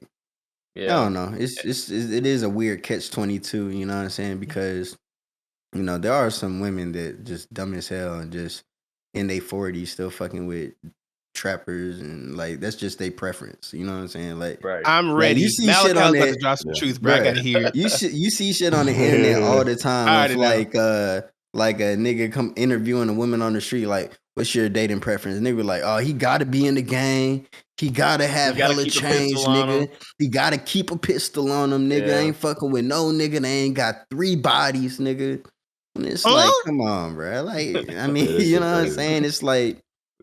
I Yeah. don't know. It is a weird catch-22. You know what I'm saying? Because there are some women that just dumb as hell and just in their 40s still fucking with trappers, and like that's just their preference. You know what I'm saying? Right. I'm Like you ready. see shit Malachi's on about to it, drop some Yeah. truth, bro. I bruh. gotta hear it. You see shit on the internet all the I time of already know. like a nigga come interviewing a woman on the street like, what's your dating preference? And they were like, oh, he gotta be in the gang. He gotta You have gotta hella keep a change, pistol on nigga. him. He gotta keep a pistol on him, nigga. I Yeah. ain't fucking with no nigga that ain't got 3 bodies, nigga. And it's like, Huh? come on, bro. Like, I mean, Yeah, that you shit know what I'm crazy. saying? It's like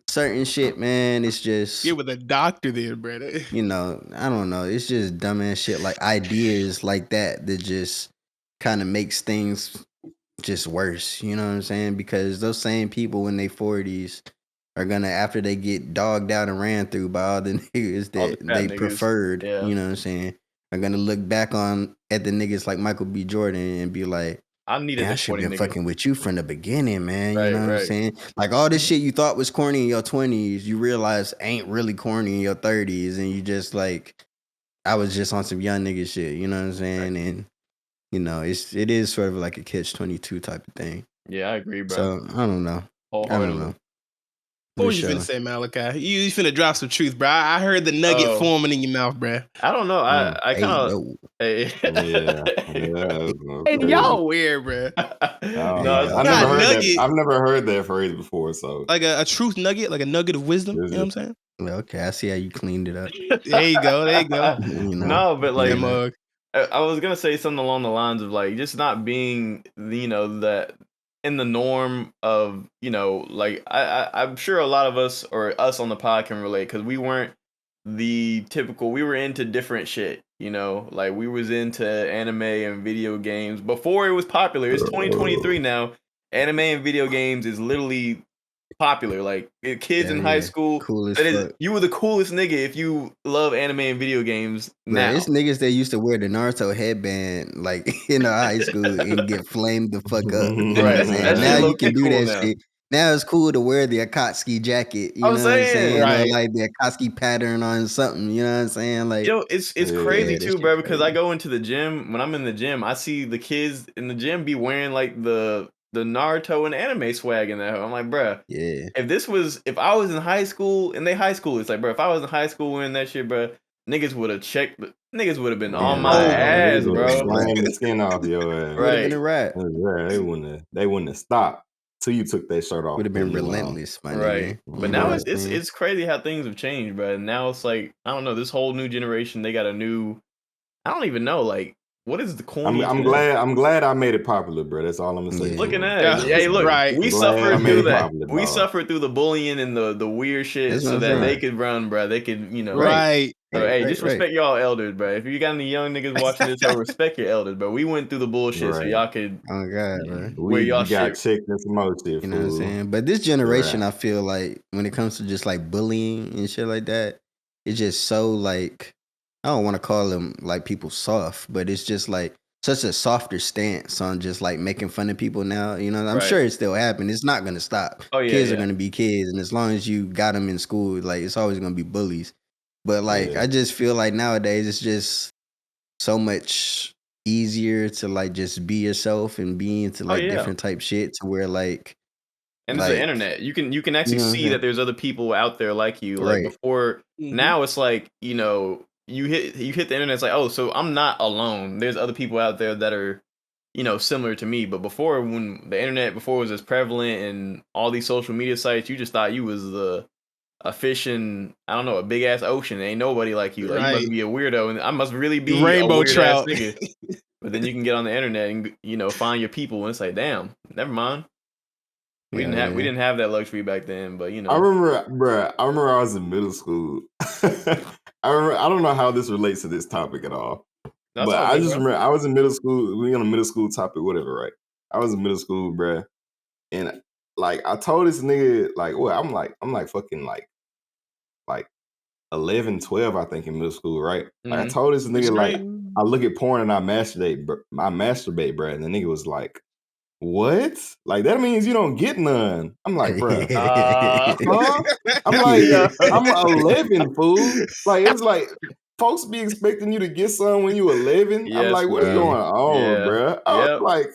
certain shit, man. It's just Get with a doctor then, brother. I don't know. It's just dumbass shit like ideas like that just kind of makes things just worse. You know what I'm saying? Because those same people in their 40s are gonna, after they get dogged out and ran through by all the niggas All the that fat they niggas. preferred, Yeah. you know what I'm saying, are gonna look back at the niggas like Michael B. Jordan and be like, I needed man, I the should corny have been nigga. fucking with you from the beginning, man. You Right, know what I'm right. saying? Like all this shit you thought was corny in your 20s, you realize ain't really corny in your 30s, and you just like, I was just on some young nigga shit. You know what I'm saying? And it is sort of like a catch-22 type of thing. Yeah, I agree, bro. So I don't know. I don't Wholeheartedly. know. What The was you finna show. say, Malachi? You finna drop some truth, bro. I heard the nugget Oh. forming in your mouth, bro. I don't know. I Hey, kind of. yo. Hey. Yeah, that's Hey, crazy. y'all weird, bro. Oh, Hey, no, yo. I Not never heard that. nugget. I've never heard that phrase before. So Like a truth nugget, like a nugget of wisdom. You know what I'm saying? Well, okay, I see how you cleaned it up. There you go. There you go. You know, No, but That like mug. I was gonna say something along the lines of like just not being that in the norm of like I'm sure a lot of us or us on the pod can relate because we weren't the typical. We were into different shit. Like we was into anime and video games before it was popular. It's 2023 now. Anime and video games is literally popular. Like kids hell in high yeah. school. Cool as That is, fuck. you were the coolest nigga if you love anime and video games Bro, now. it's niggas that used to wear the Naruto headband like in high school and get flamed the fuck up. You know what I'm Right. saying? That Now shit low you key can do cool that now. shit. Now it's cool to wear the Akatsuki jacket, you I'm know what I'm saying. saying? Or Right. like the Akatsuki pattern on something, you know what I'm saying? Like, It's Yeah. crazy yeah, that too, shit bro, because I crazy. go into the gym. When I'm in the gym, I see the kids in the gym be wearing like the Naruto and anime swag in there. I'm like, bro, Yeah. if I was in high school and they high school, it's like, bro, if I was in high school wearing that shit, bro, niggas would have checked. Niggas would have been on Man, my right. ass, Niggas would have bro. Right. slammed the skin off your ass. Would have been Right. a rap. Yeah, they wouldn't have stopped till you took that shirt off. Would have Put a been new one on. relentless, my Right. nigga. But You know now what Right. I'm saying? it's crazy how things have changed, bro. And now it's like, I don't know, this whole new generation, they got a new, I don't even know, like, what is the corniest I'm now? glad I made it popular, bro. That's all I'm gonna say. Yeah. To Looking him. at Yeah. it. Hey, look, Right. we I'm glad I suffered made through it that. popular, We dog. suffered through the bullying and the weird shit That's what so I'm that saying. they could run, bro. They could, Right. Right. So, hey, just Right. respect y'all elders, bro. If you got any young niggas watching this, respect your elders, bro. We went through the bullshit so Right. y'all could Oh God, bro. wear y'all We got shit. checked and some more shit, You know what I'm fool. saying? But this generation, Right. I feel like when it comes to just like bullying and shit like that, it's just so like I don't want to call them like people soft, but it's just like such a softer stance on just like making fun of people now. You know, I'm Right. sure it still happens. It's not gonna stop. Oh, yeah, Kids are yeah. gonna be kids, and as long as you got them in school, like it's always gonna be bullies. But like Yeah. I just feel like nowadays it's just so much easier to like just be yourself and be into Oh, like yeah. different type shit to where like And this is the like internet. You can actually you know what I'm see saying? that there's other people out there like you. Like Right. before, Mhm. now it's like, you hit the internet, it's like, oh, so I'm not alone. There's other people out there that are, similar to me. But before, when the internet before was as prevalent and all these social media sites, you just thought you was a fish in, I don't know, a big ass ocean. Ain't nobody like you. Like you must Right. be a weirdo, and I must really be a Rainbow weird ass trout. nigga. But then you can get on the internet and find your people, and it's like, damn, never mind. We Yeah, didn't have we yeah. didn't have that luxury back then, but I remember, bruh, I was in middle school. I don't know how this relates to this topic at all. that's But all I good, just bro. remember I was in middle school. We on a middle school topic, whatever, right? I was in middle school, bruh. And like I told this nigga, like, what I'm like fucking like 11, 12, I think, in middle school, right? Like I Mhm. told this It's nigga, like, great. I look at porn and I masturbate, bruh. And the nigga was like, what? Like that means you don't get none. I'm like, bruh, huh? I'm like, Yeah. I'm 11, fool. Like it's like folks be expecting you to get some when you 11. I'm Yes, like, what is bro. going on, Yeah. bruh? I was Yep. like,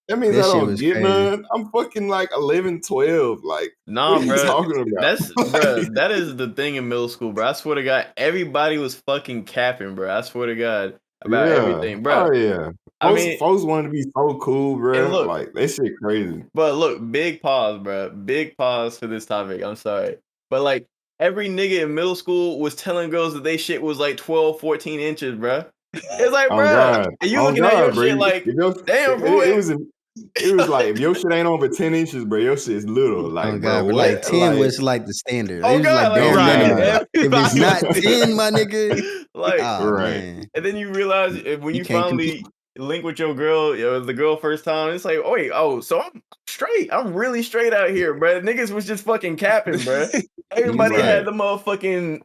that means That I shit don't was get crazy. none. I'm fucking like 11, 12. Like, what Nah, are you bro. talking about? That's bro. That is the thing in middle school, bro. I swear to God, everybody was fucking capping, bro. I swear to God about Yeah. everything, bro. Oh yeah. I mean, Folks wanted to be so cool, and bruh. look, Like that shit crazy. but look, big pause, bro. Big pause for this topic. I'm sorry. But like every nigga in middle school was telling girls that they shit was like 12, 14 inches, bro. It's like, On bro, God. and you On looking at your God, bro. shit like, damn, fool. It was like if your shit ain't over 10 inches, bro, your shit's little. Oh Like, bro, God, but what? like 10 Like, was like the standard. It Oh was like God, like oh bare Right. minimum. God. If it's Everybody not was 10, my nigga, like, oh Right. man, and then you realize when you you can't compete. finally link with your girl, the girl first time, it's like, oh wait, so I'm straight. I'm really straight out here, bro. Niggas was just fucking capping, bro. Niggas Everybody Right. had the motherfucking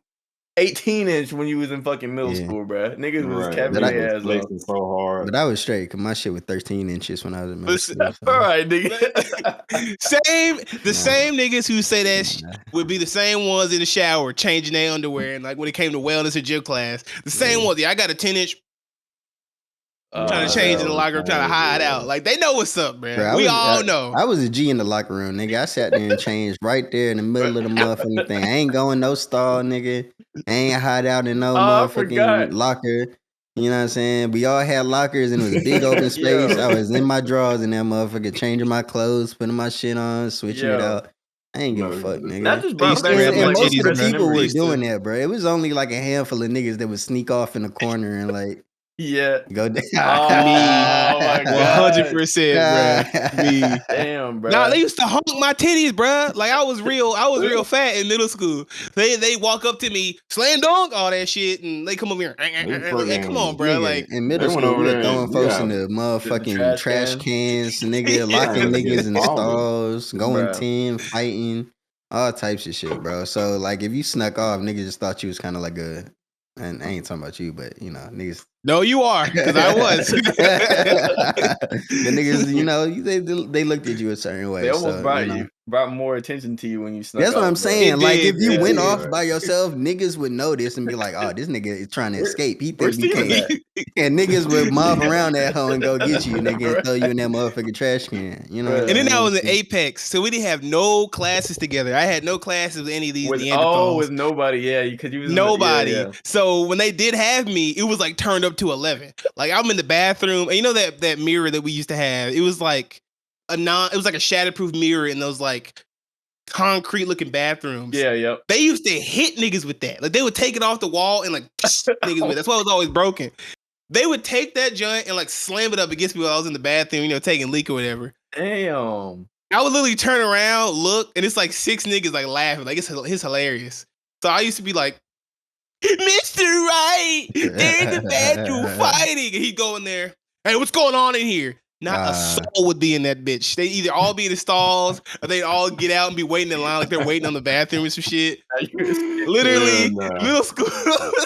18-inch when you was in fucking middle Yeah, school, bro. Niggas was Right. capping but I Niggas was their ass off. flexing so hard. but I was straight because my shit was 13 inches when I was in middle Listen, school. All So right, nigga. nah, same niggas who say that nah, would be the same ones in the shower changing their underwear and like when it came to wellness or gym class, the same yeah. ones. Yeah, I got a 10-inch. Trying to change in the that was locker room, trying to hide crazy, out. Like they know what's up, Bro, man. We all know. I was a G in the locker room, nigga. I sat there and changed right there in the middle of the motherfucking thing. I ain't going no stall, nigga. I ain't hide out in no I motherfucking forgot. locker. You know what I'm saying? We all had lockers and it was a big open space. Yo. I was in my drawers in that motherfucker, changing my clothes, putting my shit on, switching it Yo. out. I ain't give a No, fuck, that nigga. That just I brought used to back grab some my And like most of titties, the repressed bro. people were memories. doing that, bro. It was only like a handful of niggas that would sneak off in the corner and like Yeah. go down. Me. Oh my 100%, god. bruh. Me. Damn, bro. Nah, they used to honk my titties, bruh. Like I was real fat in middle school. They walk up to me, slam dunk, all that shit, and they come over here. Like, come on, bruh. Nigga, Like, in They middle went school, over we were there throwing and folks in yeah, the The motherfucking trash trash can. cans, nigga, locking trying to niggas get in balling. stalls, going Bruh. 10, fighting, all types of shit, bro. So, like, if you snuck off, niggas just thought you was kind of like and I ain't talking about you, but, you know, niggas. no, you are, because I was. The niggas, you know, they looked at you a certain way. They almost So, you know. brought more attention to you when you snuck That's what off, I'm bro. saying. It Like, if did. you It went did. off by yourself, niggas would notice and be like, "Oh, this nigga is trying to Where- escape. He Where's think we Steven can't." at? And niggas would mob around that hoe and go get you, nigga, and throw you in Right. that motherfucking trash can. You know what I'm And then I saying? was in Apex, so we didn't have no classes together. I had no classes with any of these Neanderthals. with nobody, yeah, because you was Nobody. yeah. So when they did have me, it was like turned up to 11. Like I'm in the bathroom, and you know that mirror that we used to have. It was like it was like a shatterproof mirror in those like concrete looking bathrooms. Yeah, yep. They used to hit niggas with that. Like they would take it off the wall and like niggas with it. That's why it was always broken. They would take that joint and like slam it up against me while I was in the bathroom, you know, taking leak or whatever. Damn. I would literally turn around, look, and it's like 6 niggas like laughing. Like it's hilarious. So I used to be like, Mr. Wright, they're in the bathroom fighting. And he'd go in there, hey, what's going on in here? Not a soul would be in that bitch. They either all be in the stalls or they'd all get out and be waiting in line like they're waiting on the bathroom or some shit. Literally, middle school.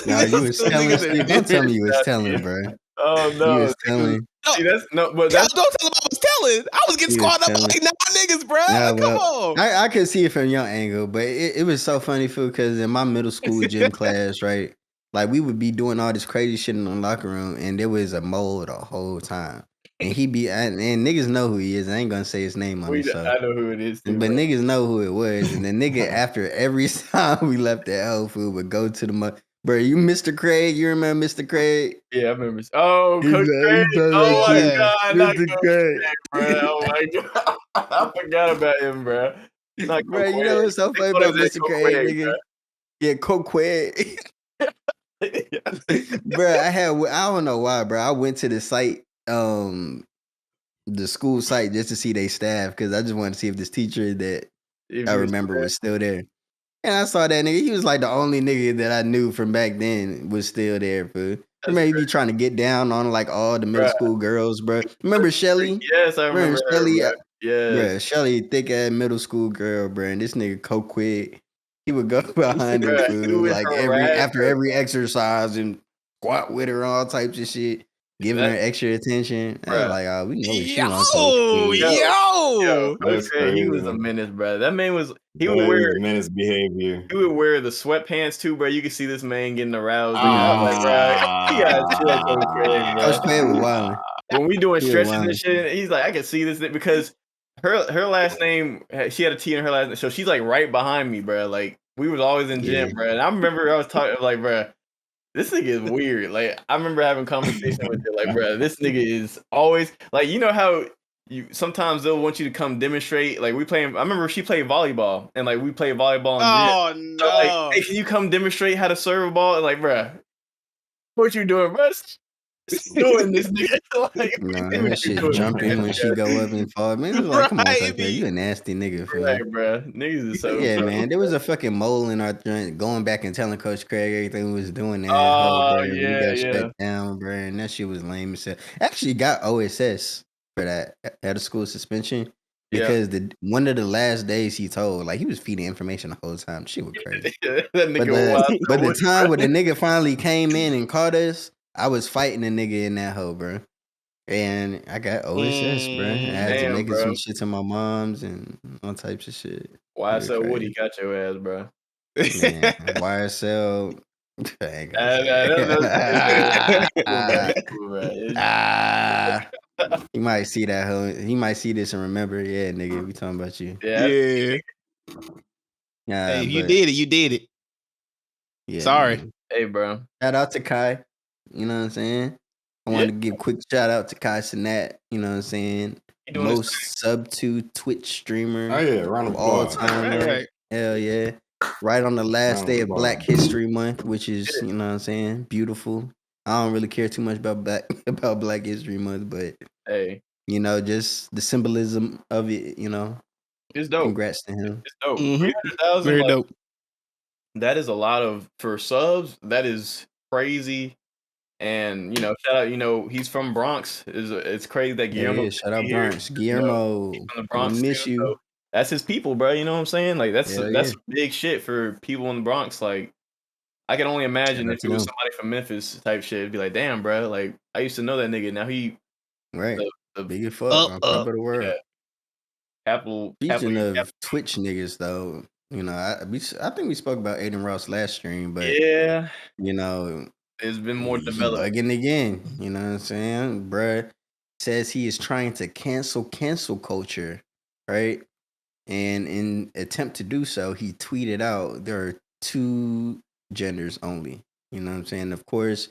No, you was telling niggas Steve. that Don't did tell this. me you was telling, bro. Oh You no. was telling. See, that's no, but Yeah, that's don't tell them I was telling. I was getting You was squatted up by telling. like 9 niggas, bro. Yeah, Like, come well, on. I could see it from your angle, but it was so funny, fool, because in my middle school gym class, right, like we would be doing all this crazy shit in the locker room, and there was a mole the whole time, and and niggas know who he is. I ain't gonna say his name on this, so I know who it is too, but bro. niggas know who it was, and the nigga after every time we left that whole food would go to the bro. You Mr. Craig, you remember Mr. Craig? Yeah, I remember. Oh, He's Coach like, Craig. he talking Oh about my you, Yeah. God, not Mr. Coach Craig. Craig, bro. Oh my God, I forgot about him, bro. Not Bro, you know Coqueg. what's so They funny call about his name Mr. Craig, Coqueg, nigga? Yeah, Coqueg. bro. Bro, I don't know why, bro. I went to the site, the school site just to see they staff because I just wanted to see if this teacher that If I he was remember there. was still there. And I saw that nigga. He was like the only nigga that I knew from back then was still there, fool. Remember he be trying to get down on like all the middle Bruh. school girls, bro. Remember Shelly? Yes, I remember her, Shelly? bro. Yes. Bruh, Shelly, thick ass middle school girl, bruh. And this nigga Coquid, he would go behind her Bruh, he food would like harass after her. every exercise and squat with her, all types of shit, giving her extra attention. I was Bruh. like, oh, we know what she Yo, want, Coach. Yo, Coach That's Craig, he was a crazy. menace, bro. That man was. He That would wear. is menace behavior. He would wear the sweatpants too, bro. You could see this man getting aroused. Oh, And yeah. I'm like, bro, you gotta chill, Coach Craig, bro. Coach Craig was wilding. When we doing He was stretches wilding. and shit, he's like, I can see this because her last name, she had a T in her last name, so she's like right behind me, bro. Like we was always in gym, Yeah. bro. And I remember I was talking like, bro, this nigga is weird. Like I remember having conversation with her, like, bro, this nigga is always like, you know how you sometimes they'll want you to come demonstrate. Like we playing. I remember she played volleyball, and like we played volleyball in gym. Oh So like, no. hey, can you come demonstrate how to serve a ball? And like, bro, what you doing, bro? Doing this nigga. Like, No, what that you shit doing, jumping when she go up and fall. Man, it was like, come on, Right, Coach Craig, you a nasty nigga, fool. right, bro? Niggas is But so. yeah, man, there was a fucking mole in our joint. Going back and telling Coach Craig everything we was doing that whole, Oh bro. We yeah, got yeah. shut down, bro, and that shit was lame as hell. Actually, got OSS for that out of school suspension Yeah. because one of the last days he told, like he was feeding information the whole time. Shit was crazy. That But nigga wild. the time when the nigga finally came in and caught us, I was fighting the nigga in that hole, bro. And I got OSS, bro. I had to Damn, make bro. some shit to my mom's and all types of shit. Why It was so crazy. Woody got your ass, bro? Man, YSL, I ain't gonna say. He might see that. He might see this and remember. Yeah, nigga, we talking about you. Yeah. Yeah. Hey, if you But did it, you did it. yeah, Sorry. man. Hey, bro. Shout out to Kai. You know what I'm saying? I wanted to give a quick shout out to Kai Sinat. You know what I'm saying? He doing his Most sub to Twitch streamer Oh yeah, round of of all applause. time. Right, man. right. Hell yeah. Right on the last Round of day of Black applause. History Month, which is, you know what I'm saying, beautiful. I don't really care too much about Black History Month, but Hey, you know, just the symbolism of it, you know. it's dope. Congrats to him. It's dope. Mhm. 300,000. Very Like, dope. that is a lot of for subs. That is crazy. And shout out. He's from Bronx. It's crazy that Guillermo Yeah, shout out here. Bronx. Guillermo, He's from the I'm gonna Bronx miss too. you. So that's his people, bro. You know what I'm saying? Like that's Hell yeah. big shit for people in the Bronx. Like I can only imagine Shout out if to it was them. somebody from Memphis type shit. It'd be like, damn, bro. Like I used to know that nigga. Now he Right. the Big as fuck on top of the world. yeah, capital. Speaking of Twitch niggas, though, you know, I think we spoke about Aiden Ross last stream, but Yeah, you know, it's been more he developed. bugging again. You know what I'm saying? Bruh says he is trying to cancel culture, right? And in attempt to do so, he tweeted out there are two genders only. You know what I'm saying? Of course,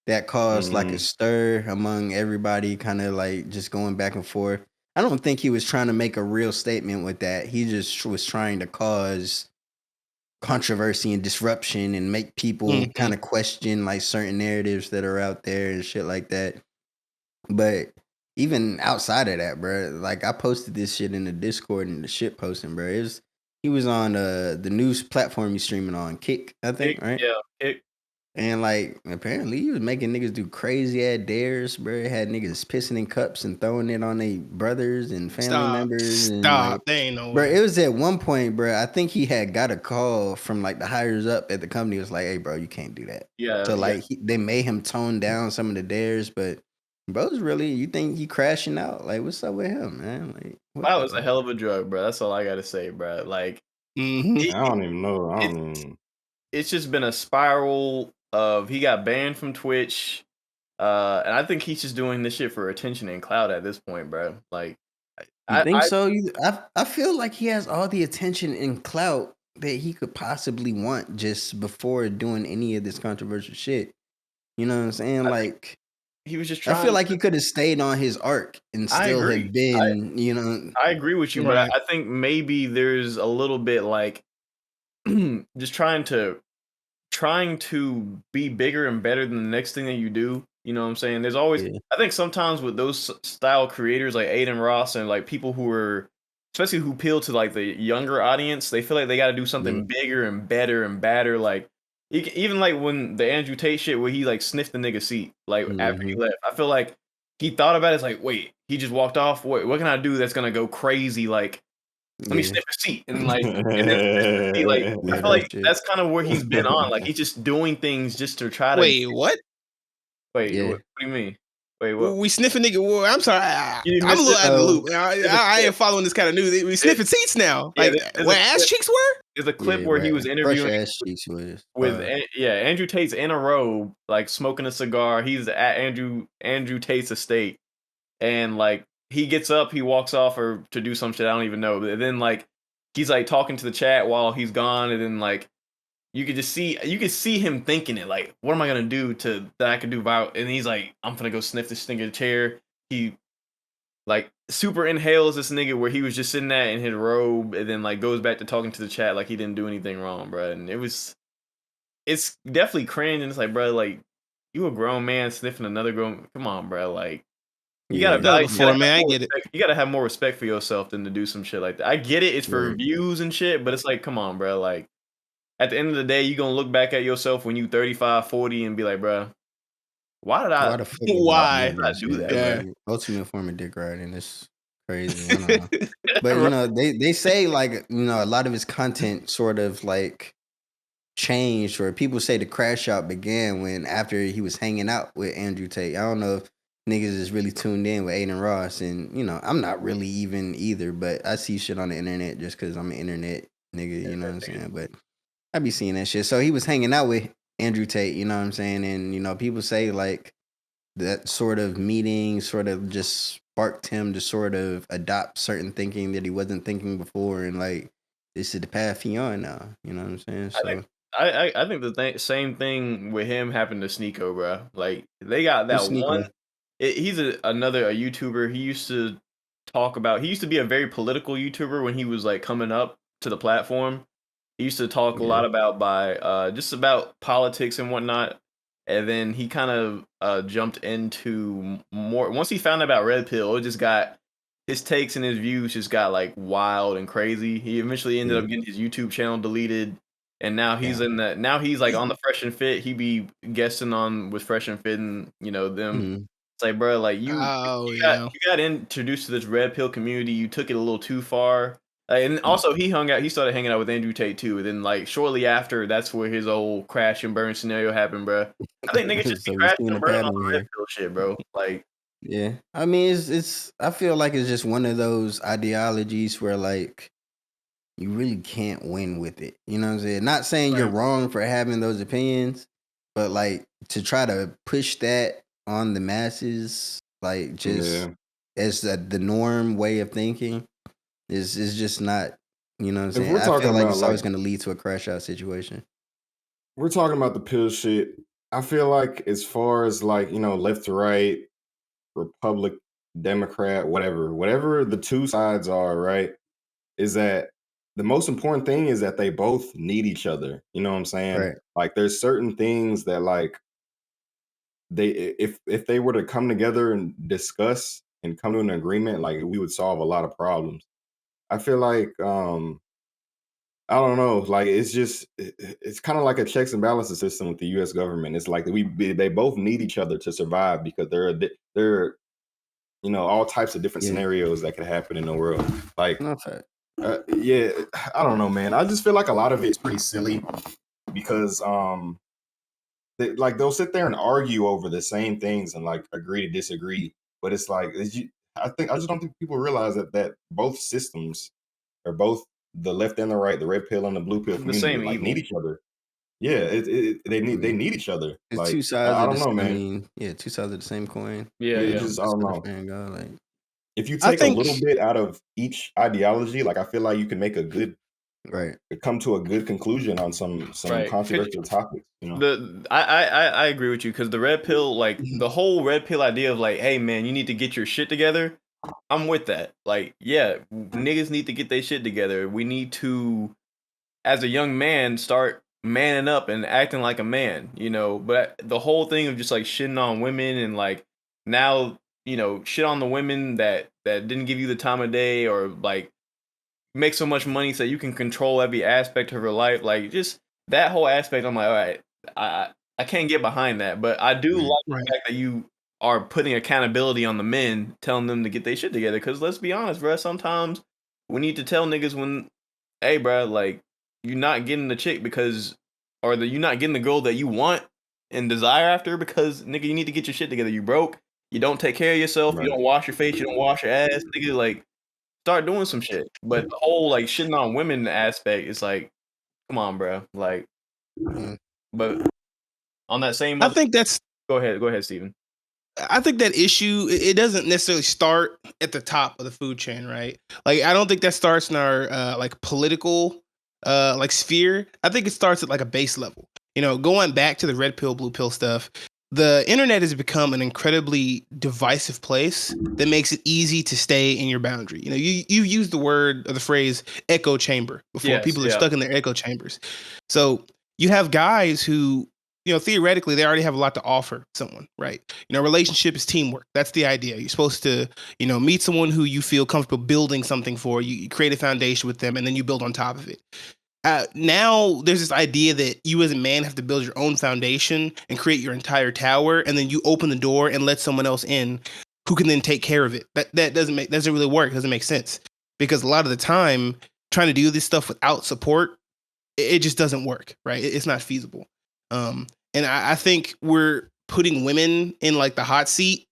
that caused like a stir among everybody, kind of like just going back and forth. I don't think he was trying to make a real statement with that. He just was trying to cause controversy and disruption and make people kind of question like certain narratives that are out there and shit like that. But even outside of that, bro, like I posted this shit in the Discord and the shit posting, bro. He was on the news platform he's streaming on, Kick, I think, right? Yeah, Kick. And like apparently he was making niggas do crazy ass dares, bro. Had niggas pissing in cups and throwing it on their brothers and family members. And like, They ain't no bro, way. it was at one point, bro. I think he had got a call from like the hires up at the company. It was like, hey, bro, you can't do that. Yeah. So like they made him tone down some of the dares, but bro's really, you think he crashing out? Like, what's up with him, man? Like, That was a hell of a drug, bro. That's all I gotta say, bro. Like, I don't even know. it's just been a spiral of he got banned from Twitch, and I think he's just doing this shit for attention and clout at this point, bro. Like, You think so? I feel like he has all the attention and clout that he could possibly want just before doing any of this controversial shit. You know what I'm saying? Like, he was just I trying. feel like he could have stayed on his arc and I still agree. have been, you know. I agree with you, but I think maybe there's a little bit like just trying to be bigger and better than the next thing that you do. You know what I'm saying? There's always, Yeah. I think sometimes with those style creators like Aiden Ross and like people who are, especially who appeal to like the younger audience, they feel like they got to do something bigger and better and badder. Like even like when the Andrew Tate shit where he like sniffed the nigga seat like after he left, I feel like he thought about it. It's like, wait, he just walked off. What can I do that's gonna go crazy? Like, let me sniff his seat and like, and then he like, I feel like that's kind of where he's been on. Like he's just doing things just to try to. Wait, what? Wait, Yeah. what do you mean? Wait, what? We sniffing nigga. Well, I'm sorry. You I'm a missed little it? out of the Oh. loop. I ain't following this kind of news. We sniffing seats now. Yeah, Like there's where a ass clip- cheeks were? There's a clip Yeah, where he right. was Fresh interviewing ass cheeks was with fire. Andrew Tate's in a robe, like smoking a cigar. He's at Andrew Tate's estate, and like he gets up, he walks off or to do some shit I don't even know. But then like he's like talking to the chat while he's gone, and then like you could see him thinking it like, what am I gonna do that I can do viral? And he's like, I'm gonna go sniff this stinking chair. He like super inhales this nigga where he was just sitting there in his robe, and then like goes back to talking to the chat like he didn't do anything wrong, bro. And it's definitely cringe, and it's like, bro, like you a grown man sniffing another grown. Come on, bro, like. You gotta Done it value, before, man. I get it. you gotta have more respect for yourself than to do some shit like that. I get it, it's for Right. views and shit, but it's like, come on, bro. Like, at the end of the day, you gonna look back at yourself when you 35, 40 and be like, bro, why Why the fuck did I Why? do that? Yeah. Like, ultimate form of dick riding is crazy. I don't know. But you know, they say like, you know, a lot of his content sort of like changed, or people say the crash out began when after he was hanging out with Andrew Tate. I don't know if niggas is really tuned in with Aiden Ross, and you know, I'm not really even either, but I see shit on the internet just because I'm an internet nigga, you know what I'm saying? But I be seeing that shit. So he was hanging out with Andrew Tate, you know what I'm saying? And, people say like that sort of meeting sort of just sparked him to sort of adopt certain thinking that he wasn't thinking before. And like, this is the path he on now. You know what I'm saying? I think So, I think the same thing with him happened to Sneeko, bro. Like they got who's that one. Sneeko? He's another YouTuber. He used to talk about. He used to be a very political YouTuber when he was like coming up to the platform. He used to talk a Yeah. lot about just about politics and whatnot. And then he kind of jumped into more once he found out about Red Pill. It just got his takes and his views just got like wild and crazy. He eventually ended Yeah. up getting his YouTube channel deleted, and now he's Damn. in that. Now he's like on the Fresh and Fit. He be guesting on with Fresh and Fit, and them. Mhm. It's like, bro, like Oh you got introduced to this Red Pill community. You took it a little too far. And also, he started hanging out with Andrew Tate too. And then, like shortly after, that's where his old crash and burn scenario happened, bro. I think niggas just be So we crashing seen and a burning on pattern the Red here. Pill shit, bro. Like, Yeah. I mean, it's I feel like it's just one of those ideologies where like you really can't win with it. You know what I'm saying? Not saying you're Right. wrong for having those opinions, but like to try to push that on the masses, like just Yeah. as the norm way of thinking is just not, you know what I'm If saying? we're I feel talking like about it's always like gonna lead to a crash out situation. we're talking about the pill shit, I feel like as far as like, left to right, Republic, Democrat, whatever the two sides are, right? Is that the most important thing is that they both need each other. You know what I'm saying? Right. Like there's certain things that like they if they were to come together and discuss and come to an agreement, like we would solve a lot of problems. I feel like I don't know, like it's just it's kind of like a checks and balances system with the US government. It's like they both need each other to survive because they're all types of different Yeah. scenarios that could happen in the world. Like No fact. yeah, I don't know, man. I just feel like a lot of it's pretty silly because they'll sit there and argue over the same things and like agree to disagree. But it's like I just don't think people realize that both systems or both the left and the right, the red pill and the blue pill the community, same like need evil. each other. Yeah, they I they mean, need each other. it's two Like sides I of don't this. know, I man. mean, yeah, two sides of the same coin. Yeah, It yeah. just I That's don't what I'm know. saying, God. Like, If you I take a think little bit out of each ideology, like I feel like you can make right. come to a good conclusion on some Right. controversial topics. I agree with you because the red pill, like the whole red pill idea of like, hey man, you need to get your shit together. I'm with that. Like, yeah, niggas need to get their shit together. We need to, as a young man, start manning up and acting like a man, But the whole thing of just like shitting on women and like now, shit on the women that didn't give you the time of day or like make so much money so you can control every aspect of her life. Like just that whole aspect, I'm like, all right, I can't get behind that, but I do Mhm. like right. the fact that you are putting accountability on the men, telling them to get their shit together. Because let's be honest, bro, sometimes we need to tell niggas when, hey, bro, like you're not getting the chick because, or you're not getting the girl that you want and desire after because nigga, you need to get your shit together. You broke. You don't take care of yourself. You Right. don't wash your face. You don't wash your ass, nigga. Like start doing some shit. But the whole like shitting on women aspect is like, come on, bro. Like, Yeah. but on that same I other, think that's go ahead, Steven. I think that issue it doesn't necessarily start at the top of the food chain, right? Like I don't think that starts in our like political like sphere. I think it starts at like a base level. Going back to the red pill, blue pill stuff, the internet has become an incredibly divisive place that makes it easy to stay in your boundary. You've used the word or the phrase echo chamber before. Yes, People are yeah. stuck in their echo chambers. So you have guys who theoretically, they already have a lot to offer someone, right? Relationship is teamwork. That's the idea. You're supposed to, meet someone who you feel comfortable building something for. You create a foundation with them, and then you build on top of it. Now there's this idea that you as a man have to build your own foundation and create your entire tower, and then you open the door and let someone else in, who can then take care of it. That doesn't really work. It doesn't make sense because a lot of the time, trying to do this stuff without support, it just doesn't work, right? It's not feasible. And I think we're putting women in like the hot seat,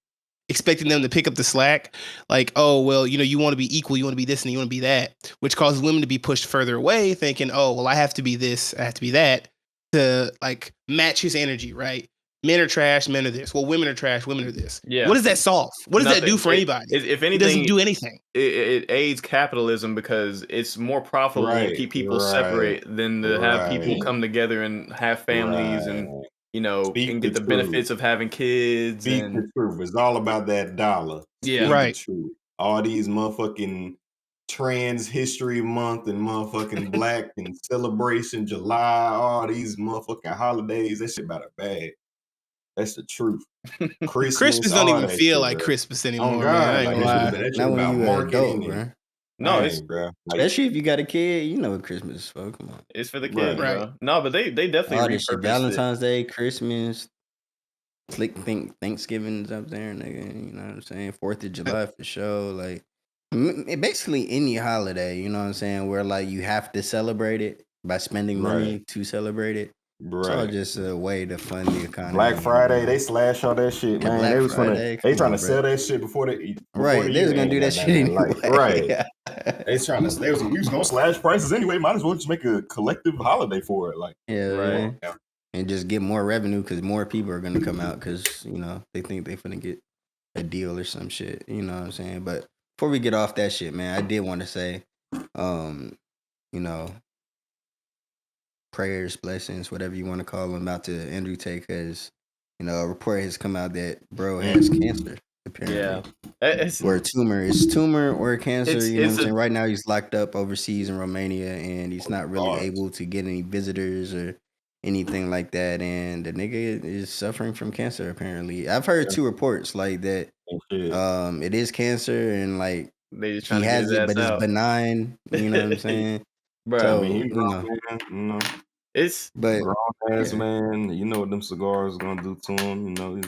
expecting them to pick up the slack. Like, oh, well, you want to be equal, you want to be this and you want to be that, which causes women to be pushed further away, thinking, oh, well, I have to be this, I have to be that. to like match his energy, right? Men are trash, men are this. Well, women are trash, women are this. Yeah. What does that solve? What does that do for anybody? If It doesn't anything, do anything. it aids capitalism because it's more profitable to Right, keep people right, separate than to have people right, come together and have families and right. and Speak the get the truth. benefits of having kids Speak and the truth. It's all about that dollar. Yeah. Speak Right. the truth. All these motherfucking Trans History Month and motherfucking Black and Celebration July, all these motherfucking holidays, that shit about a bag. That's the truth. Christmas don't all even that feel shit, like bro. Christmas Oh anymore, man. I God, ain't like gonna that lie. shit Not when about you an adult, marketing bro. and No, dang, bro. Like, Especially if you got a kid, you know what Christmas is for. Come on. it's for the kids, right. Right. bro. No, but they All definitely this shit, repurposed it. Valentine's Day, Christmas, Thanksgiving's up there, nigga. You know what I'm saying? 4th of July for sure. Like, basically any holiday, you know what I'm saying? Where like you have to celebrate it by spending money Right. to celebrate it. It's all Right. just a way to fund the economy. Black Friday, and, they slash all that shit, yeah, man. Black They was Friday, they come trying on, to bro. sell that shit before Right, the they was year gonna do ended. that shit Goddamn, anyway. like, right. Yeah. We was gonna slash prices anyway. Might as well just make a collective holiday for it. Like, Yeah, Right. yeah. And just get more revenue because more people are gonna come out because they think they finna get a deal or some shit. You know what I'm saying? But before we get off that shit, man, I did want to say, you know, prayers, blessings, whatever you want to call them, out to Andrew Tate because a report has come out that bro has cancer apparently. Yeah. It's Or a tumor. It's tumor or cancer, you know what I'm it's saying? a Right now he's locked up overseas in Romania and he's not really God. able to get any visitors or anything like that. And the nigga is suffering from cancer apparently. I've heard Yeah. 2 reports like that. And shit. It is cancer and like they just he trying to get has his it, ass but it's out. benign. You know what I'm saying? Bro, I mean, So, he grown, man. You know, it's but grown ass yeah, man. You know what them cigars gonna do to him. You know,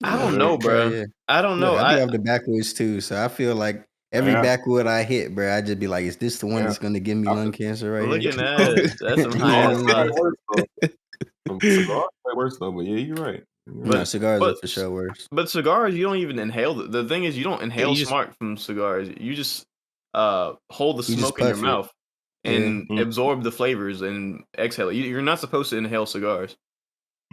I yeah, don't for know, sure, bro. yeah. I don't Look, know. I be off the backwoods too, so I feel like every yeah, backwood I hit, bro, I just be like, is this the one yeah. that's gonna give me I lung cancer right Look here? at that. That's some feel high ass cigars way sauce. worse though. Some cigars way worse though. But yeah, you're right. You're No, right. But cigars are but for sure worse. but cigars, you don't even inhale. The thing is, you don't Yeah, inhale you just smart from cigars. You just hold the You just smoke in your puff it. mouth Yeah. and Mm, absorb the flavors and exhale it. You're not supposed to inhale cigars.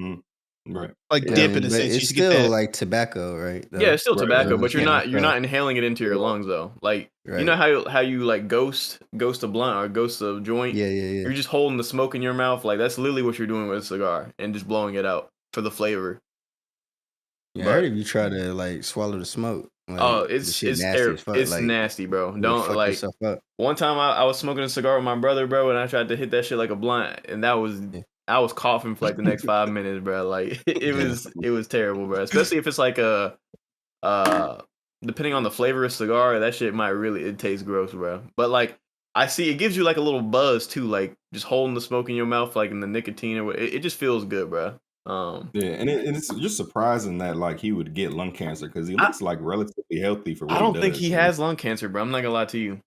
mm, right. like Yeah, I dip in mean, a but sense. You it's just get still that. like tobacco, right? Yeah, Though. it's still Right. tobacco, So you but can't you're puff. not inhaling it into your lungs though. Like you know Right. how you like ghost a blunt or ghost a joint. Yeah, yeah, yeah. You're just holding the smoke in your mouth. Like that's literally what you're doing with a cigar and just blowing it out for the flavor. Yeah, I heard But if you try to like swallow the smoke, oh, like the shit it's nasty terrible. as fuck. It's Like nasty, bro. you'll Don't fuck like. yourself up. One time I was smoking a cigar with my brother, bro, and I tried to hit that shit like a blunt, and Yeah. I was coughing for like the next 5 minutes, bro. Like Yeah. it was terrible, bro. Especially if it's like a uh depending on the flavor of cigar, that shit might really it tastes gross, bro. But like I see it gives you like a little buzz too, like just holding the smoke in your mouth, like in the nicotine or it just feels good, bro. Yeah, and it's just surprising that like he would get lung cancer because he I looks like relatively healthy for I what he don't think he does. has lung cancer, bro. I'm not gonna lie to you.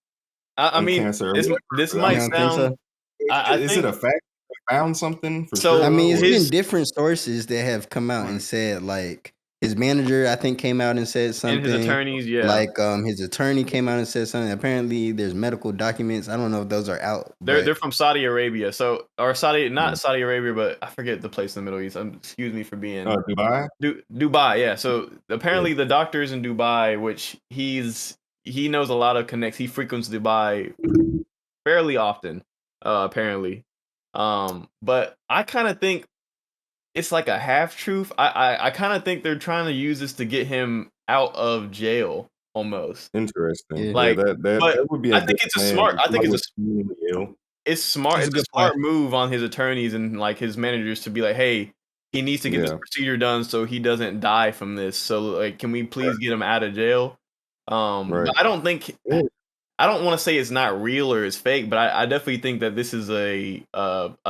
I Lung mean, cancer or this whatever. I You might mean, don't think sound. so? I is it think a fact? They found something for sure I so. mean, though, it's or been His different sources that have come out and right. said like his manager, I think, came out and said and his something. attorneys, yeah, Like his attorney came out and said something. Apparently, there's medical documents. I don't know if those are out, they're but from Saudi Arabia. So or Saudi, Yeah. not Saudi Arabia, but I forget the place in the Middle East. Excuse me for being Dubai. Dubai. Yeah. So Yeah. apparently the doctors in Dubai, which he knows a lot of connects. He frequents Dubai fairly often, apparently. But I kind of think it's like a half truth. I kind of think they're trying to use this to get him out of jail almost. Interesting. yeah, Yeah, Like, but that would be a I good think it's a plan smart. for I think somebody with extremely ill. it's smart. That's a It's a good play. smart move on his attorneys and like his managers to be like, hey, he needs to get this Yeah. procedure done so he doesn't die from this. So like, can we please get him out of jail? Right. But I don't think Yeah. I don't want to say it's not real or it's fake, but I definitely think that this is a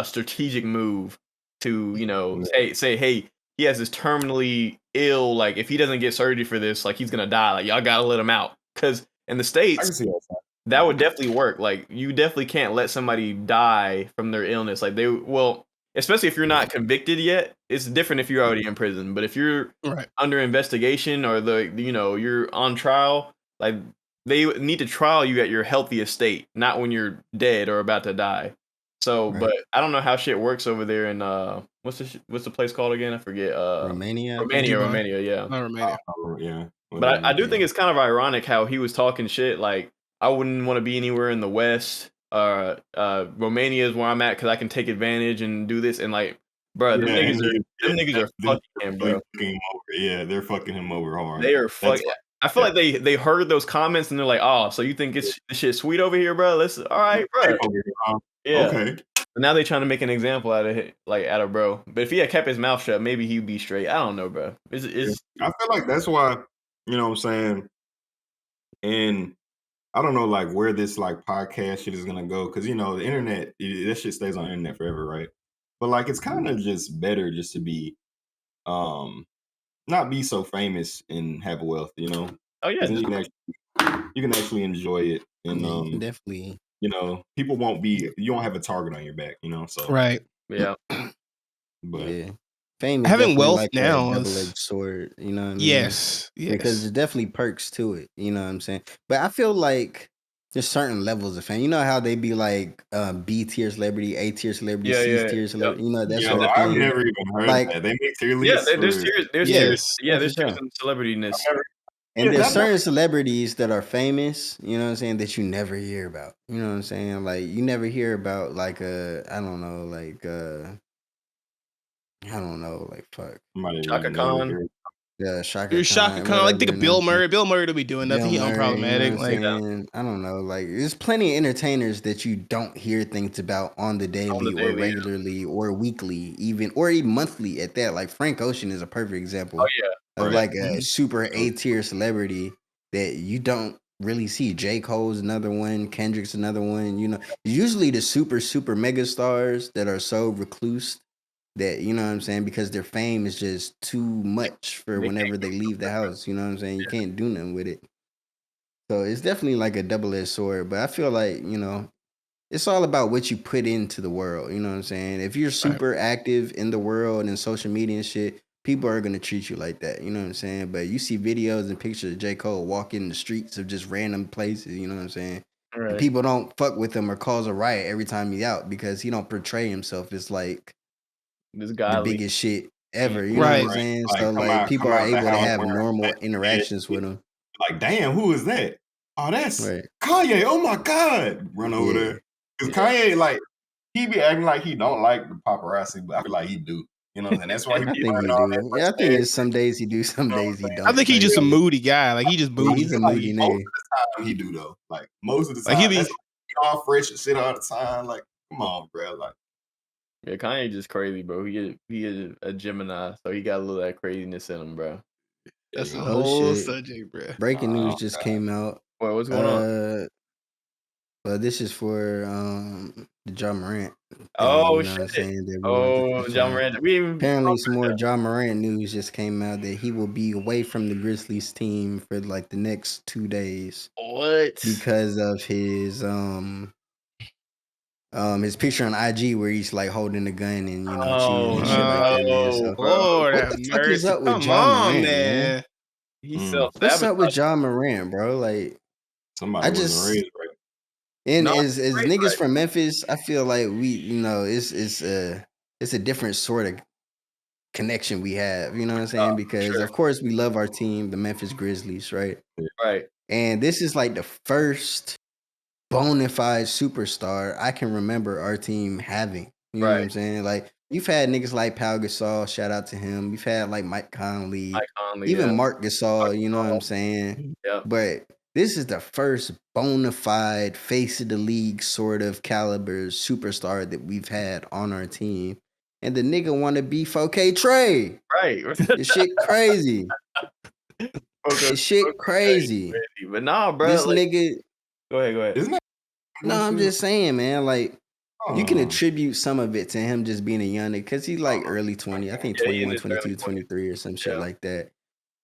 strategic move to say hey, he has this terminally ill, like if he doesn't get surgery for this, like he's gonna die, like y'all gotta let him out, because in the I States can see that. that would definitely work. Like you definitely can't let somebody die from their illness. Like especially if you're not convicted yet. It's different if you're already in prison. But if you're Right. under investigation or you're on trial, like they need to trial you at your healthiest state, not when you're dead or about to die. So, Right. but I don't know how shit works over there in what's the place called again? I forget. Romania, I think. Dubai. Romania, yeah. Not Romania. Yeah. But I do Yeah. think it's kind of ironic how he was talking shit like I wouldn't want to be anywhere in the West. Romania is where I'm at because I can take advantage and do this and like, bro, Yeah, and them niggas are fucking him, bro. fucking him over. Yeah, they're fucking him over hard. They are That's fucking. I feel like they heard those comments and they're like, oh, so you think it's this shit sweet over here, bro? Let's all right, bro. over here, huh? Yeah. Okay. But now they trying to make an example out of bro. But if he had kept his mouth shut, maybe he'd be straight. I don't know, bro. It's I feel like that's why, you know what I'm saying? And I don't know like where this like podcast shit is gonna go, because you know the internet, that shit stays on the internet forever, right? But like it's kind of just better just to be not be so famous and have wealth, you know? oh yeah, Because then you can actually enjoy it, and Yeah, you can definitely. you know, people won't be, you don't have a target on your back, you know? So Right. yeah. but Yeah. Fame is Having definitely wealth like a now is double-edged sword, you know what I mean? yes. Because Yes. there's definitely perks to it, you know what I'm saying? But I feel like there's certain levels of fame. You know how they be like B tier celebrity, A tier celebrity, Yeah, C yeah, tier yeah. celebrity, you know, that yo, sort of I've thing. never even heard Like, of that. They make tier Yeah, lists there's for tears, Yes. there's for tears sure. in celebrityness. And Yeah, there's that- certain celebrities that are famous, you know what I'm saying, that you never hear about. You know what I'm saying? Like you never hear about like I don't know, like I don't know, like fuck. somebody Chaka never Khan. heard. Shaka Shaka Khan, Khan, like think whatever, of and I'm Bill saying. Murray. Bill Murray don't be doing nothing. Bill He Murray, you know what unproblematic. I'm Like saying? I don't know. Like, there's plenty of entertainers that you don't hear things about on the daily or daily, yeah. regularly or weekly, even monthly at that. Like, Frank Ocean is a perfect example Oh yeah, of right. like a super A tier celebrity that you don't really see. J. Cole's another one, Kendrick's another one. You know, usually the super mega stars that are so recluse that, you know what I'm saying, because their fame is just too much for They can't whenever they leave the house. You know what I'm saying? You can't do nothing with it. So it's definitely like a double-edged sword, but I feel like, you know, it's all about what you put into the world. You know what I'm saying? If you're super active in the world and social media and shit, people are gonna treat you like that. You know what I'm saying? But you see videos and pictures of J. Cole walking the streets of just random places. You know what I'm saying? And right. people don't fuck with him or cause a riot every time he's out because he don't portray himself as like This the godly. biggest shit ever. You know what Right. I'm saying? Like So like people come are out the able to house have wearing normal fat shit. interactions with him. Like, damn, who is that? Oh, that's Right. Kanye. Oh my God. Run over Yeah. there. Because Yeah. Kanye, like, he be acting like he don't like the paparazzi, but I feel like he do. You know what I'm saying? That's why he I be think running he all that do. much Yeah, I think ass. it's some days he do, some You know what days he I'm saying? I don't. think he Type just a shit. moody guy. Like he just Yeah, moody. he's a Like, moody most of nigga. the time he do though. Like most of the Like he time. be That's why he all fresh and shit all the time. Like, come on, bro. Like, Yeah, Kanye just crazy, bro. He is a Gemini, so he got a little of that craziness in him, bro. that's a Oh whole shit! subject, bro. Breaking news oh, just came out. Boy, what's going on? But this is for the John Morant thing. Oh You know what I'm shit. saying that we wanted to Oh, touch John on. Miranda. We even Apparently, some more John Morant news just came out that he will be away from the Grizzlies team for like the next 2 days what? because of his picture on IG where he's like holding a gun and, you know, cheating Oh and shit like that, man. no, So bro. Lord what have the fuck is mercy. up with Come John on, Morant, man? man. He Mm. What's up with self-sabotaged. John Morant, bro? Like, somebody I wasn't just raised right. and No, as great, niggas right. from Memphis, I feel like we, you know, it's a different sort of connection we have. You know what I'm saying? Because Sure. of course we love our team, the Memphis Grizzlies, right? Right. And this is like the first bona fide superstar I can remember our team having. You know what Right. I'm saying? Like you've had niggas like Pau Gasol, shout out to him. You've had like Mike Conley, Mike Conley, even yeah. Mark Gasol. You know what I'm Gasol. saying? Yeah. But this is the first bona fide face of the league sort of caliber superstar that we've had on our team. And the nigga want to be 4K Trey. Right. This shit crazy. Okay. This shit crazy. Crazy. But nah, bro. This Like, nigga, go ahead. Isn't that no, I'm just saying, man. Like, you can Oh. attribute some of it to him just being a young nigga because he's like early 20. I think Yeah, he in 21, his early 22, 20s. 23 or some shit Yeah. like that.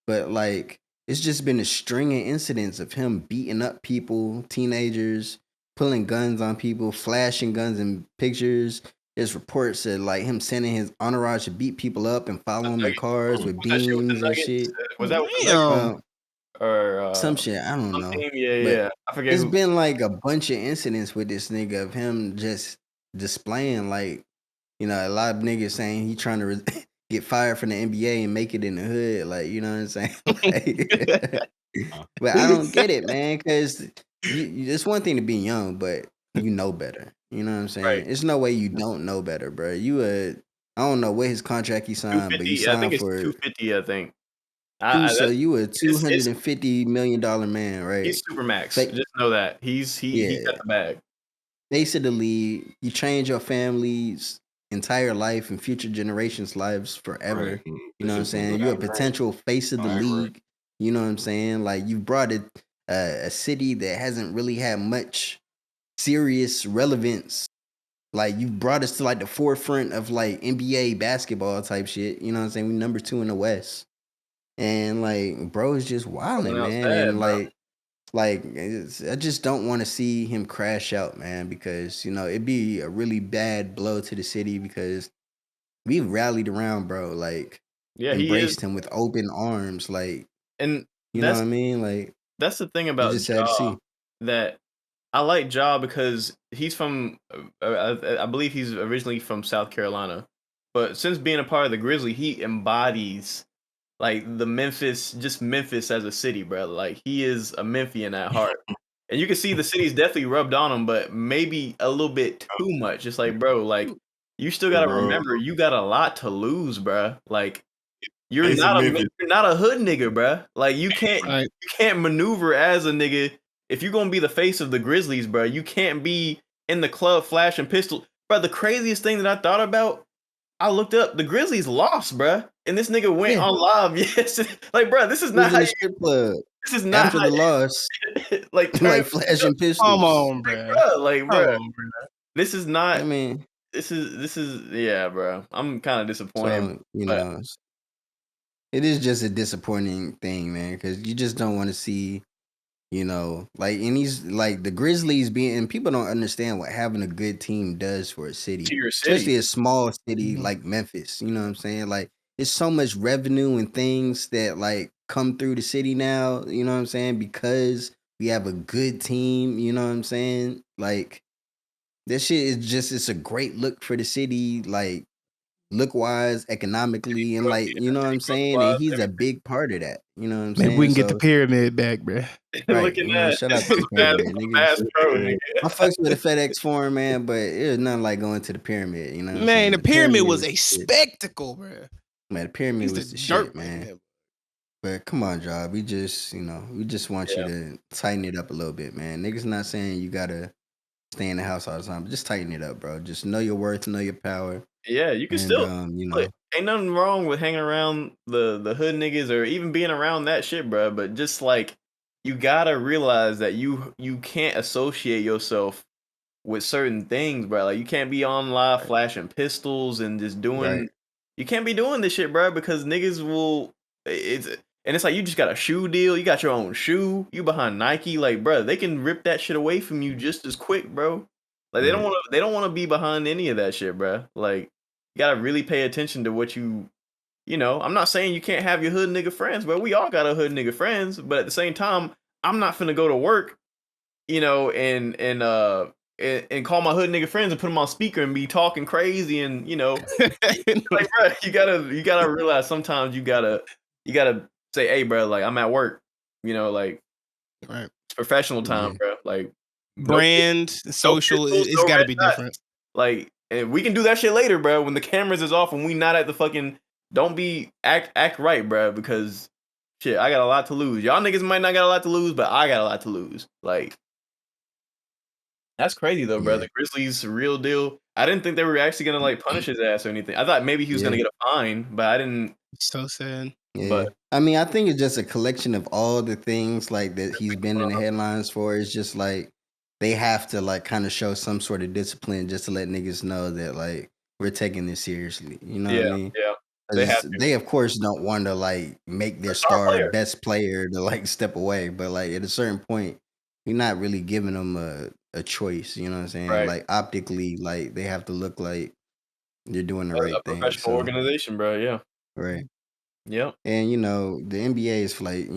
But like, it's just been a string of incidents of him beating up people, teenagers, pulling guns on people, flashing guns in pictures. There's reports that like him sending his entourage to beat people up and follow them in cars with Was that shit with the beams and Nuggets? shit. Was that with the Nuggets Damn. or Some shit, I don't some know. team? Yeah, But yeah. I forget it's who. been like a bunch of incidents with this nigga of him just displaying like, a lot of niggas saying he trying to get fired from the NBA and make it in the hood. Like, you know what I'm saying? Like, but I don't get it, man, because it's one thing to be young, but you know better. You know what I'm Right. saying? It's no way you don't know better, bro. I don't know what his contract he signed, but he 250. I think signed it's for 250. I think. so you a It's $250 million man, he's right? super max. Fa- Just know that he got yeah, the bag. face of the league. You change your family's entire life and future generations' lives forever. Right. You know what I'm Consistently saying? with You're a that, right? potential face of the I agree. league. You know what I'm saying? Like you brought a city that hasn't really had much serious relevance. Like you brought us to like the forefront of like NBA basketball type shit. You know what I'm saying? We number 2 in the West. And like bro is just Coming wilding, out man. sad, And bro. I just don't want to see him crash out, man, because it'd be a really bad blow to the city because we rallied around, bro, like Yeah, he is, embraced him with open arms, like and you know what I mean? Like that's the thing it's about just sad to Ja, see. that I like Ja because he's from. I believe he's originally from South Carolina, but since being a part of the Grizzly, he embodies like the Memphis as a city, bro. Like he is a Memphian at heart, and you can see the city's definitely rubbed on him, but maybe a little bit too much. It's like, bro, like you still gotta Bro, remember you got a lot to lose, bro. Like face of Memphis. you're not a hood nigga, bruh. Like Right. you can't maneuver as a nigga. If you're gonna be the face of the Grizzlies, bruh, you can't be in the club flashing pistol. Bruh, the craziest thing that I thought about, I looked up the Grizzlies lost, bruh, and this nigga went Yeah, on live. Yes, like, bruh, this is he was not how in the you. strip club This is not after how the loss, you, like turn. like flashing Come pistols. on, bruh. Bruh, like, Come bruh, on, bruh. this is not. I mean, This is yeah, bruh. I'm kind of disappointed, so but it is just a disappointing thing, man, because you just don't want to see. Like and he's like the Grizzlies being and people don't understand what having a good team does for a city, to your city, especially a small city Mhm. like Memphis. You know what I'm saying? Like it's so much revenue and things that like come through the city now, you know what I'm saying? Because we have a good team, you know what I'm saying? Like this shit is just it's a great look for the city, like look wise, economically, and like you know what city I'm growth saying? And wise, he's a big part of that. You know what I'm Maybe we saying? can get the So pyramid back, bruh. right, looking at shout out to the pyramid, niggas. Bass Pro, nigga. I fucks with the FedEx Forum, man, but it was nothing like going to the pyramid. You know what I'm Man, saying? the The pyramid pyramid was was a the shit. spectacle, bruh. Man, the pyramid Used to was the shit, dirt back man. then. But come on, job. We just want you Yeah, to tighten it up a little bit, man. Niggas not saying you gotta stay in the house all the time, but just tighten it up, bro. Just know your worth, know your power, yeah. You can and still look. Ain't nothing wrong with hanging around the hood niggas or even being around that shit, bro. But just like you gotta realize that you can't associate yourself with certain things, bro. Like you can't be on live right, flashing pistols and just right, doing. You can't be doing this shit, bro, because niggas will. It's and it's like you just got a shoe deal. You got your own shoe. You behind Nike, like, bro. They can rip that shit away from you just as quick, bro. Like they don't right, want to. They don't want to be behind any of that shit, bro. Like you gotta really pay attention to what you. I'm not saying you can't have your hood nigga friends, but we all got a hood nigga friends. But at the same time, I'm not finna go to work and call my hood nigga friends and put them on speaker and be talking crazy and like bro, you gotta realize sometimes you gotta say, hey bro, like I'm at work, like Right. it's professional time, yeah, bro. Like no Brand, no social, pistols, it's no got to red be dots. different. Like and we can do that shit later, bro. When the cameras is off and we not at the fucking don't be act right, bro, because shit, I got a lot to lose. Y'all niggas might not got a lot to lose, but I got a lot to lose. Like that's crazy though, bro. yeah, The Grizzlies real deal. I didn't think they were actually gonna like punish his ass or anything. I thought maybe he was gonna yeah. get a fine, but I didn't. So sad. Yeah. But I mean, I think it's just a collection of all the things like that he's been in the headlines for. It's just like they have to like kind of show some sort of discipline just to let niggas know that like we're taking this seriously. You know what I yeah, mean? yeah, they have 'Cause to. they of course don't want to like make A their star star player, best player to like step away, but like at a certain point, you're not really giving them a choice. You know what I'm saying? right? Like optically, like they have to look like they're doing the A right thing. professional So organization, bro. Yeah, right. yep. And the NBA is like,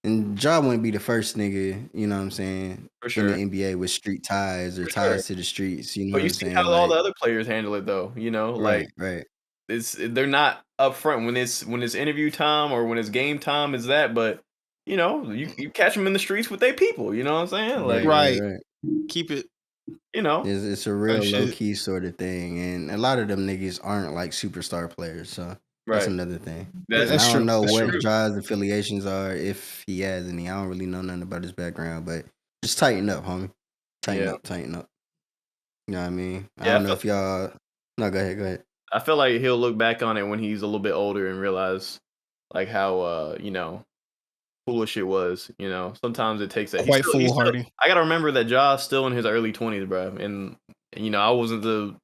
And Ja wouldn't be the first nigga, you know what I'm saying, For in the sure. NBA with street ties or For sure. ties to the streets, you know But what you I'm see how saying? all the Like, other players handle it though, you know, like right. they're not upfront when it's interview time or when it's game time is that, but you know, you catch them in the streets with their people, you know what I'm saying? Like, Right. Keep it. you know, It's a Oh, real low shit. key sort of thing, and a lot of them niggas aren't like superstar players, so that's right. another thing. Yeah, That's And I that's don't true. know That's what true. Ja's affiliations are, if he has any. I don't really know nothing about his background, but just tighten up, homie. Tighten yeah. up. You know what I mean? I Yeah, don't know if y'all. No, go ahead. I feel like he'll look back on it when he's a little bit older and realize like how you know, foolish it was, you know. Sometimes it takes that. Quite foolhardy. I got to remember that Ja's still in his early 20s, bro. And you know, I wasn't the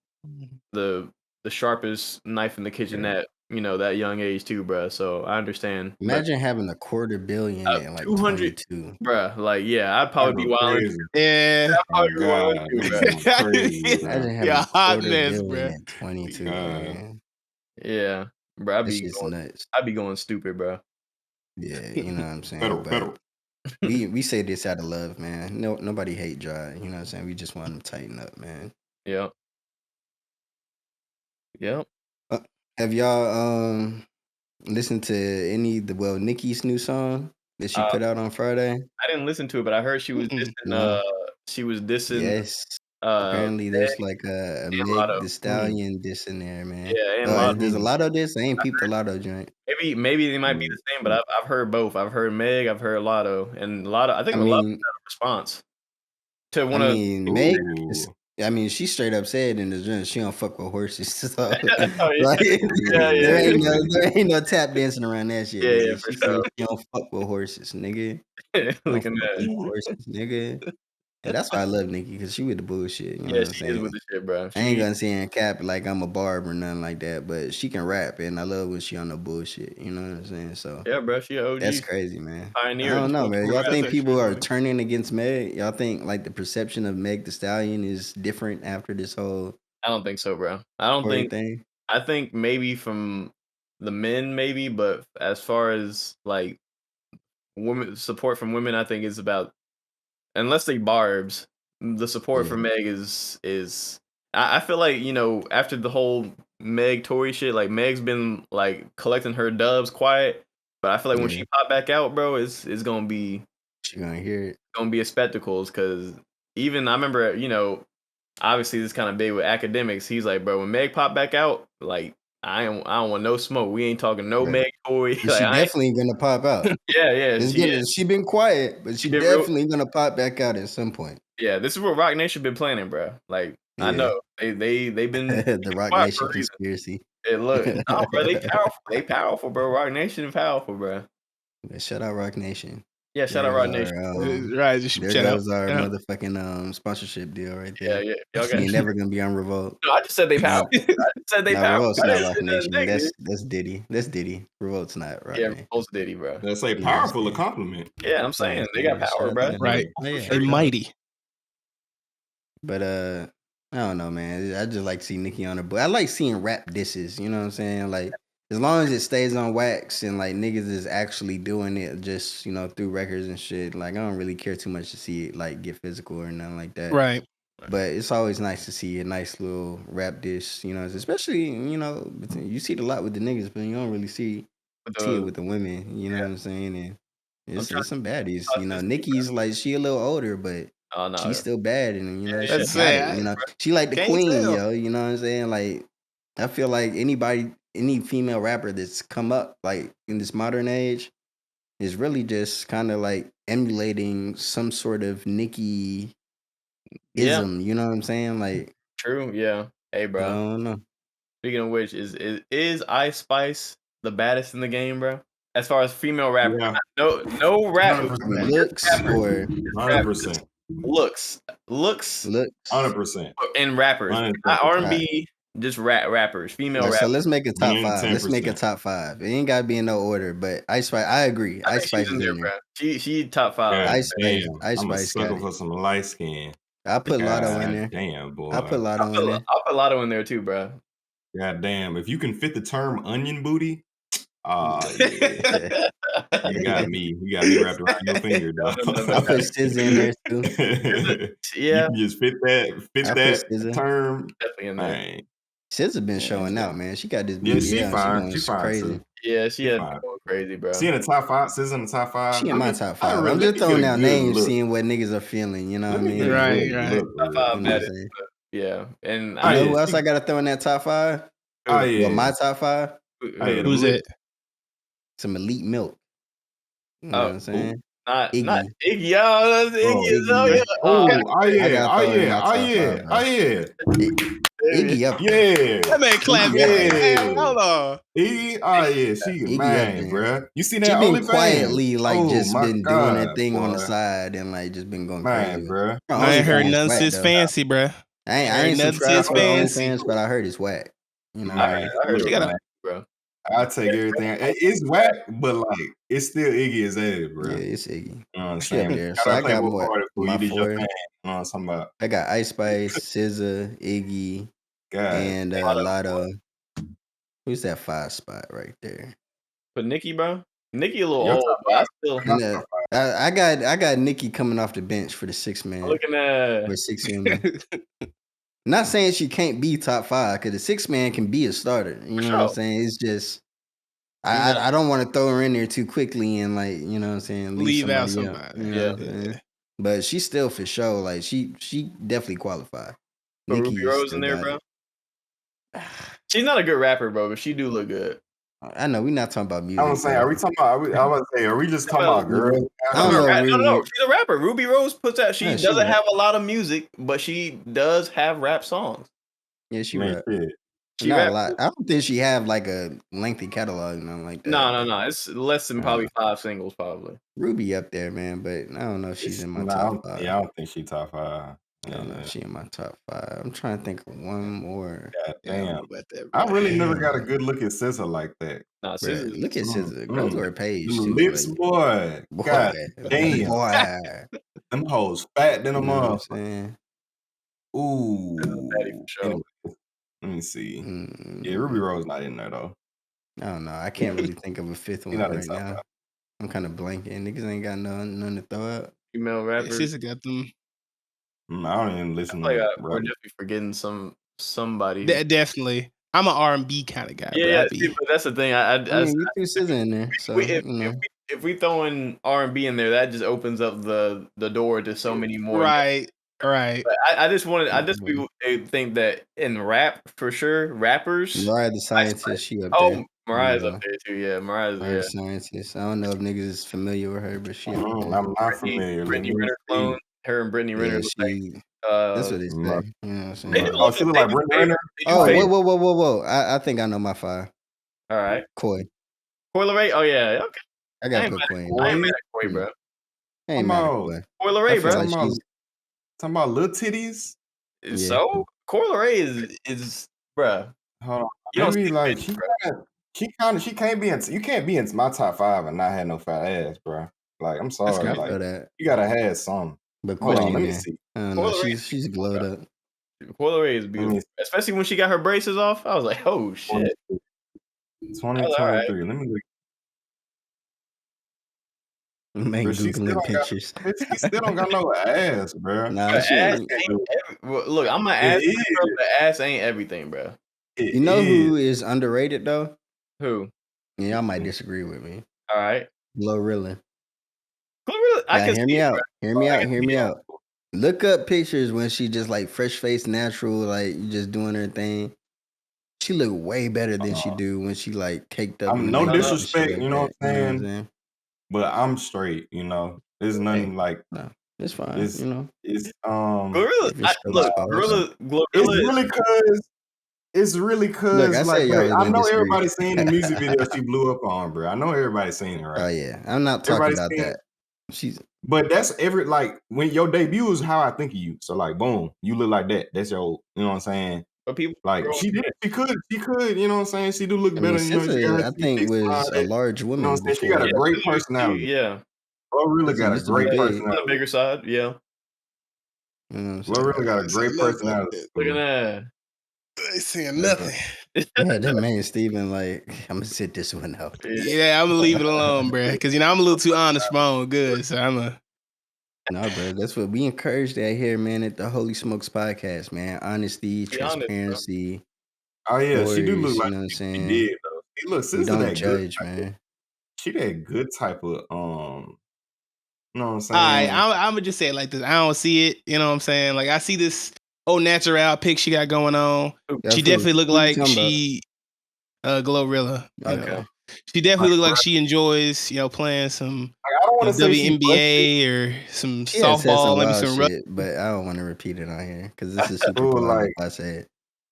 sharpest knife in the kitchen at, you know, that young age too, bro. So I understand. But Imagine having $250 million at like 200, 22. bro. Like, yeah, I'd I probably be go wilding. crazy. Yeah. I'd Oh probably be wilding God, too, bro. niggas go crazy, bro. Imagine having Yeah, a quarter hotness, billion bro. at 22, God. man. Yeah, bro. That's just nuts. I'd be going stupid, bro. Yeah, you know what I'm saying. Federal, But federal. we say this out of love, man. No, nobody hate Ja. You know what I'm saying. We just want him to tighten up, man. Yep. Yep. Have y'all listened to Nicki's new song that she Uh, put out on Friday? I didn't listen to it, but I heard she was Mm-mm. dissing. No. She was dissing. Yes. Uh, Apparently, there's like a and Meg Lotto. the Stallion diss in there, man. Yeah, and Lotto. There's a Lotto diss. I ain't peeped the Lotto joint. Maybe they might be the same, but I've heard both. I've heard Meg, I've heard Lotto, and Lotto. I think I Lotto had mean, a response to one of. Meg. Ooh. She straight up said in the joint she don't fuck with horses. So Oh, yeah. like, Yeah. there ain't no tap dancing around that shit, Yeah, nigga. for She said sure. she don't fuck with horses, nigga. Don't Looking fuck at. with no horses, nigga. And that's why I love Nicki, because she with the bullshit. You know Yeah, what I'm she is saying? with the shit, bro. I ain't gonna say in cap like I'm a barb or nothing like that, but she can rap, and I love when she on the bullshit. You know what I'm saying? So Yeah, bro. She a that's OG crazy, man. I pioneer. don't know, man. Y'all That's think actually people are annoying. turning against Meg? Y'all think like the perception of Meg the Stallion is different after this whole I don't think so, bro. I don't story think. thing? I think maybe from the men, maybe, but as far as like women support from women, I think is about unless they barbs, the support Yeah, for Meg is I feel like, you know, after the whole Meg Tory shit, like Meg's been like collecting her dubs quiet, but I feel like when yeah. she pop back out, bro, it's She gonna hear it. gonna be a spectacle because even I remember, you know, obviously this kind of big with academics. He's like, bro, when Meg popped back out, like I don't want no smoke. We ain't talking no Right. Meg Tory. But Like she I ain't, definitely gonna pop out. yeah, She been quiet, but she she been real. definitely gonna pop back out at some point. Yeah, this is what Rock Nation been planning, bro. Like I Yeah. know they've been The Rock quiet for Nation a reason. conspiracy. And look, nah, bro, they powerful. They powerful, bro. Rock Nation is powerful, bro. Shout out Rock Nation. Yeah, shout out There's Rock Nation. our Right, just there shout out. goes our Yeah. motherfucking sponsorship deal right Yeah, there. yeah. Y'all She got. ain't never gonna be on Revolt. No, I just said they Nah, powerful. I just said they nah, powerful. Revolt's I not didn't Rock say nothing Nation. negative. That's Diddy. That's Diddy. Revolt's not Rock Yeah, Nation. Post Diddy, bro. That's a You know what I'm powerful a saying? compliment. Yeah, I'm You know what saying I'm they got saying? Shout power, out to bro. them Right. niggas. Oh, yeah. A mighty. But I don't know, man. I just like to see Nicki on her. But I like seeing rap disses. You know what I'm saying? Like as long as it stays on wax and like niggas is actually doing it, just through records and shit. Like I don't really care too much to see it like get physical or nothing like that. Right. But it's always nice to see a nice little rap dish. Especially you see it a lot with the niggas, but you don't really see But it with the women. You know what I'm saying? And I'm trying it's some baddies. to toss this to you, bro. Nicki's like she a little older, but Oh no, she's still bad, and yeah, she Let's got say it. I She like the can't queen, tell. yo. You know what I'm saying? Like I feel like any female rapper that's come up like in this modern age is really just kind of like emulating some sort of Nicki yeah, ism. You know what I'm saying? Like true. Yeah. Hey, I bro. don't know. Speaking of which, is Ice Spice the baddest in the game, bro? As far as female rapper, Yeah, no rap, I mean, 100%. looks or 100%. looks, looks. 100%. and rappers, not 110%. R&B, just rappers, female So rappers. let's make a top five. Let's make a 110%. top five. It ain't gotta be in no order, but Ice Spice. I agree. I Ice think she's Spice in is there, in bro. there. She top five. God Ice Spice. damn. Ice I'm a Spice got sucker it. for some light skin. I put Lotto in God there. damn, I put boy. Lotto in there. I'll put Lotto in there too, bro. God damn. If you can fit the term onion booty, ah, yeah. You got me. You got me wrapped around your finger, dog. I put SZA in there too. You Yeah, can just fit I put that SZA. term. definitely in there. Man. SZA been Yeah, showing yeah. out, man. She got this Yeah, BBL. she She fine. going She fine crazy. too. Yeah, she She has fine. been going crazy, bro. She in the top 5. SZA in the top 5. She in my top I don't 5. really- I'm let just me get throwing a out good names, look. seeing what niggas are feeling. You know what I Let me mean? get a Right, good right. look. Top real 5 You know what I'm baddest. saying? Yeah, and Oh, You know yeah, who else she- I got to throw in that top 5? Oh, yeah. Well, my top 5, Oh, yeah, Who's lit. it? some Elite Milk. You know Oh, what I'm saying? not Iggy. Iggy. Yo, that's Iggy. Iggy. Yeah. Oh, I yeah. gotta Oh, throw her in yeah. my Oh, top yeah. 5, bro. Oh, yeah. Iggy up there. Yeah. That man clap Iggy up hands. there. Hey, hold on. Iggy, oh yeah, she Iggy up man, there. bruh. You see She that been OnlyFans? quietly like Oh just my been doing her god, thing on the boy. side and like just been going Man, crazy. bruh. Her I ain't heard OnlyFans none whack since though. Fancy, bruh. I ain't Heard nothing subscribed since to her Fancy. OnlyFans, but I heard it's whack. You know what I mean? Man, I heard look, it was man. bro. I take everything. It's whack, but like it's still Iggy as ass, Yeah, bruh. it's Iggy. You know what I'm She up saying? there. So Gotta I play got more more. party for My you. Did your 4. thing. You know what I'm talking about? I got Ice Spice, SZA, Iggy, God, and a lot of. Who's that 5 spot right there? But Nikki, bro. Nikki a little your old, top but I 5. still And I got Nikki coming off the bench for the 6 man looking or at 6 women. Not saying she can't be top 5 because the 6 man can be a starter. You know what I'm sure. saying? It's just Yeah. I don't want to throw her in there too quickly and like you know what I'm saying Leave out somebody out. somebody. You know Yeah. what I'm saying? But she's still for sure. Like she definitely qualified. Put Nikki Ruby Rose still in there, got bro. it. She's not a good rapper, bro, but she do look good. I know we're not talking about music. I was saying, bro. are we talking about? I was saying, are we just talking Well, about girls? I don't know. Ruby. No, she's a rapper. Ruby Rose puts out. She No, she doesn't rap. have a lot of music, but she does have rap songs. Yeah, she Man, rap. shit. She Not a rap. lot. I don't think she have like a lengthy catalog, nothing like that. No. It's less than probably 5 singles, probably. Ruby up there, man, but I don't know if she's in my Nah, top 5. yeah, I don't think she top 5. I don't know if she in my top 5. I'm trying to think of one more. God Yeah, I don't damn. know about that, I bro. really never got a good look at SZA like that. Nah, Bruh, SZA. look at SZA. Go to her page Them too. lips, Like, boy. God damn. boy. Them hoes fat than a You know what I'm motherfucker. saying? Patty Ooh. for sure. Anyway, let me see. Yeah, Ruby Rose not in there though. I don't know. I can't really think of a 5th She one not in right top now. 5. I'm kind of blanking. Niggas ain't got none to throw out. Female Yeah, rappers. she's got them. I don't even listen Like to we're rap. definitely forgetting somebody. Definitely. I'm an R&B kind of guy, bro. Yeah, I see, be but that's the thing. I mean, you threw SZA in there, so if, you know. if we throw in R&B in there, that just opens up the door to so many more. right. But I just think that in rap for sure, rappers. Mariah the Scientist, she up Oh, there. Mariah's up there too. Yeah, Mariah's Mariah the Scientist. I don't know if niggas is familiar with her, but she up there. I'm not familiar. Let Brittany me Renner see. clone. Her and Brittany Renner Yeah, look like. she. That's what they say. You know what I'm saying? They do Oh, she look like Brittany Renner. Oh, whoa! I think I know my 5. All right, Koi. Coil Ray. Oh yeah, okay. I gotta put Koi in. I ain't mad at Koi, bro. I ain't mad at Koi. Coil Ray, bro. Talking about little titties. Yeah. So Coil Ray is bruh. Hold on. You don't Maybe see like bitch, she can't be in. You can't be in my top 5 and not have no fat ass, bro. Like I'm sorry, I like feel that. you gotta have some. But Hold Koi on, in let me there. see. I don't know. She's glowed up. Coil Ray is beautiful, especially when she got her braces off. I was like, oh shit. 2023. Let me look. Man, But she Googling pictures. She still don't got no ass, bro. Nah, Ass she ain't look, I'm an ass, bro, but ass ain't everything, bro. You know who is underrated though? Who? Yeah, y'all might disagree with me. All right. Glorilla. I can hear me out. Hear me out. Look up pictures when she just like fresh face, natural, like just doing her thing. She look way better than she do when she like caked up. I'm in no the makeup and shit disrespect, like you know that. what I'm You know what I'm saying? saying? But I'm straight, you know. There's nothing like No, it's fine. You know, it's Glorilla. It's really Look, cause I like said y'all was I gonna know disagree. everybody's seen the music video she blew up on, bro. I know everybody's seen it, right? Oh yeah, I'm not talking about that. But that's like when your debut is how I think of you. So like, boom, you look like that. That's your, you know what I'm saying? But people like she did, she could, you know what I'm saying? She do look better. You know, she got her I think was a large woman. You know what I'm saying? She got a great personality. Yeah. Glorilla got a great personality. On the bigger side, yeah. Glorilla got a great personality. Look at that. They saying nothing. Yeah, that man Steven, like, I'm gonna sit this one out. Yeah, I'm gonna leave it alone, bro. Because I'm a little too honest for my own good. So I'm a. No, bro, that's what we encourage that here, man, at the Holy Smokes podcast, man. Honesty, Be honest, bro. transparency, Oh yeah, she do look stories. like You know what I'm she saying? did though. She look, We sister don't that good. judge, man. She that good type of you know what I'm All saying? right, I'm gonna just say it like this. I don't see it. You know what I'm saying? Like I see this old natural pic she got going on. Yeah, She fool. definitely look Who you like talking about? she Glorilla. You Okay. know, she definitely Like, look like bruh, she enjoys playing some I don't want to say she busted. WNBA or some She had said some softball, maybe wild some. shit, but I don't want to repeat it on here because this is super Fool, public. like I said,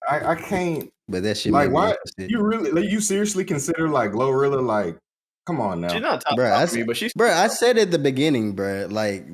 I can't. but that shit Like, made me why interested. you really? Like, you seriously consider like Glorilla? Like, come on She's now. not top Bro, five for me, but she's I said at the beginning, bro. Like,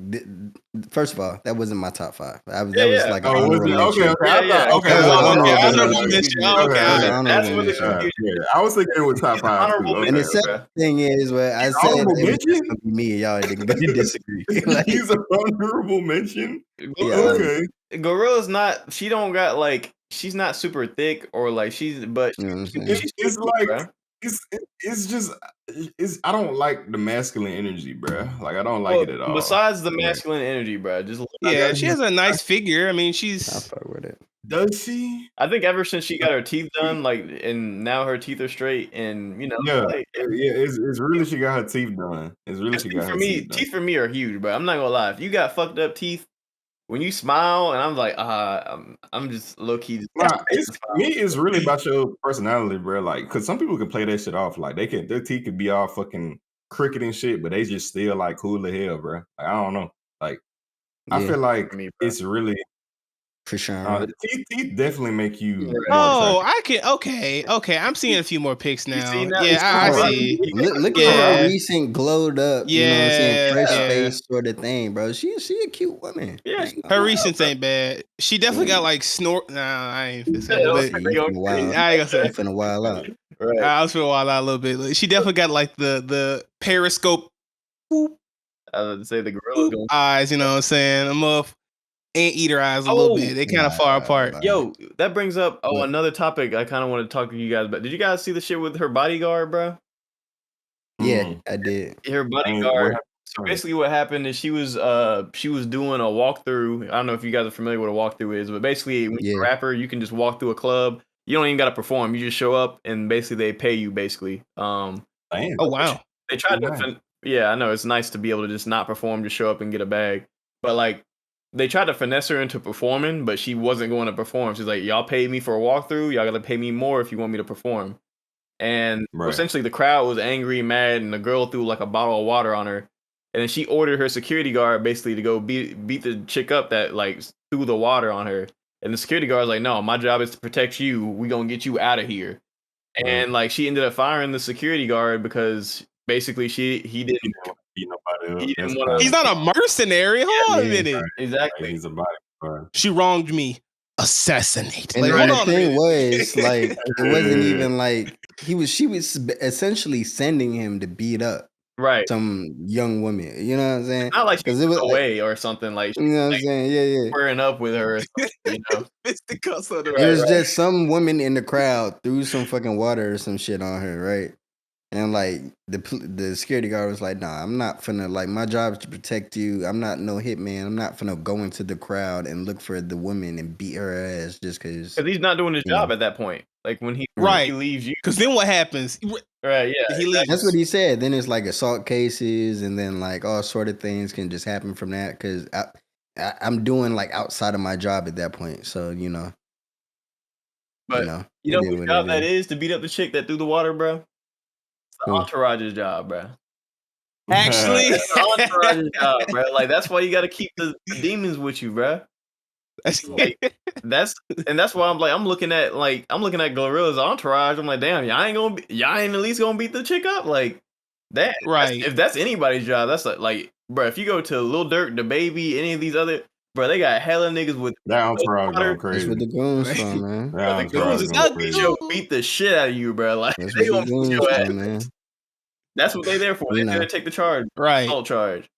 first of all, that wasn't my top 5. That yeah, was yeah. like an Oh, was honorable it? Okay, mention. okay. Yeah, I thought. yeah. Okay, That was an okay, honorable okay, honorable mention. mention. okay, Oh, okay, That was okay. an okay. honorable That's what the mention. Yeah, I was thinking it was top 5 too. honorable Okay, And the mention. second okay. thing is, where I said Honorable it was just mention? gonna be me and y'all gonna disagree. like, He's an honorable mention. yeah, like, Okay. Gorilla's not. She don't got like. She's not super thick or like but you know what I'm saying? she's It's cute, like bro. it's just it's. I don't like the masculine energy, bruh. Like I don't like Well, it at all. besides the Right. masculine energy, bro, just Like Yeah, I she just has a nice figure. I mean, I she's fuck with it. does she? I think ever since she got her teeth done, like, and now her teeth are straight, and Yeah, like, yeah. It's really she got her teeth done. It's really she got her teeth done. teeth for me are huge, bro. I'm not gonna lie. If you got fucked up teeth, when you smile, and I'm like, I'm just low key. Nah, it's me. It's really about your personality, bro. Like, cause some people can play that shit off. Like, their teeth could be all fucking crooked and shit, but they just still like cool as hell, bro. Like, I don't know. Like, I Yeah, feel like For me, bro. it's really for sure. the teeth definitely make you Right. more Oh, attractive. I can. Okay. I'm seeing a few more pics You see now. now? You Yeah, see I how see. Look at her Yeah, recent glowed up, you know what I'm saying, yeah, fresh Yeah, yeah. face sort of thing, bro. She a cute woman. yeah. I She, ain't gonna Her lie. recents ain't bad. She definitely got like snort. Nah, I ain't finna say yeah, it, I but see you young finna crazy. wild. I ain't gonna You say. finna wild out. Right. I was feeling wild out a little bit. Like, she definitely got like the periscope boop, I was to say the gorilla's boop going. eyes. You know what I'm saying? I'm off anteater eyes a little Oh, bit. They kind of far apart. yo, that brings up What? another topic I kind of want to talk to you guys about. Did you guys see the shit with her bodyguard, bro? Yeah, Mm. I did. Her What bodyguard. happened? So basically, what happened is she was doing a walkthrough. I don't know if you guys are familiar with what a walkthrough is, but basically, when you're a Yeah. rapper, you can just walk through a club. You don't even got to perform. You just show up, and basically they pay you. Basically, Damn. Oh wow. they tried to. Nice. Yeah, I know it's nice to be able to just not perform, just show up and get a bag. But like, they tried to finesse her into performing, but she wasn't going to perform. She's like, "Y'all paid me for a walkthrough. Y'all got to pay me more if you want me to perform." And Right. essentially, the crowd was angry, mad, and the girl threw like a bottle of water on her. And then she ordered her security guard basically to go beat the chick up that like threw the water on her. And the security guard's like, "No, my job is to protect you. We gonna get you out of here." And like, she ended up firing the security guard because basically he He didn't didn't want to beat nobody up. he That's didn't want He's to. not a mercenary. Hold on a Yeah. minute. Like, Exactly. he's a bodyguard. She wronged me. Assassinate. And Like, then hold the on a thing minute. was, like, it wasn't even like she was essentially sending him to beat up Right. some young woman. You know what I'm saying? Not like she Because was it was like, away or something. Like, you know what I'm saying? Yeah. squaring up with her or something. Fisticuffs on the It was Right. just some woman in the crowd threw some fucking water or some shit on her, right? And like the security guard was like, "Nah, I'm not finna, like, my job is to protect you. I'm not no hitman. I'm not finna go into the crowd and look for the woman and beat her ass just because." Because he's not doing his You know. job at that point. Like, when he Right. leaves you. Because then what happens? Right, yeah. He leaves. That's what he said. Then it's like assault cases, and then like all sort of things can just happen from that because I'm doing like outside of my job at that point. So But you it know is whose what job it that is. is to beat up the chick that threw the water, bro? It's the Who? entourage's job, bro. Actually, It's the entourage's job, bro. Like, that's why you got to keep the demons with you, bro. Like, that's why I'm looking at Glorilla's entourage. I'm like, damn, y'all ain't at least gonna beat the chick up like that. right. If that's anybody's job, that's like, bro. If you go to Lil Durk, the Baby, any of these other, bro, they got hella niggas with that entourage water. going That's crazy. what the goons for, man. That The entourage goons going is crazy. beat the shit out of you, bro. Like, That's they what the gonna beat goons your for, ass. man. That's what they there for. You They there know. to take the charge, Right. assault charge.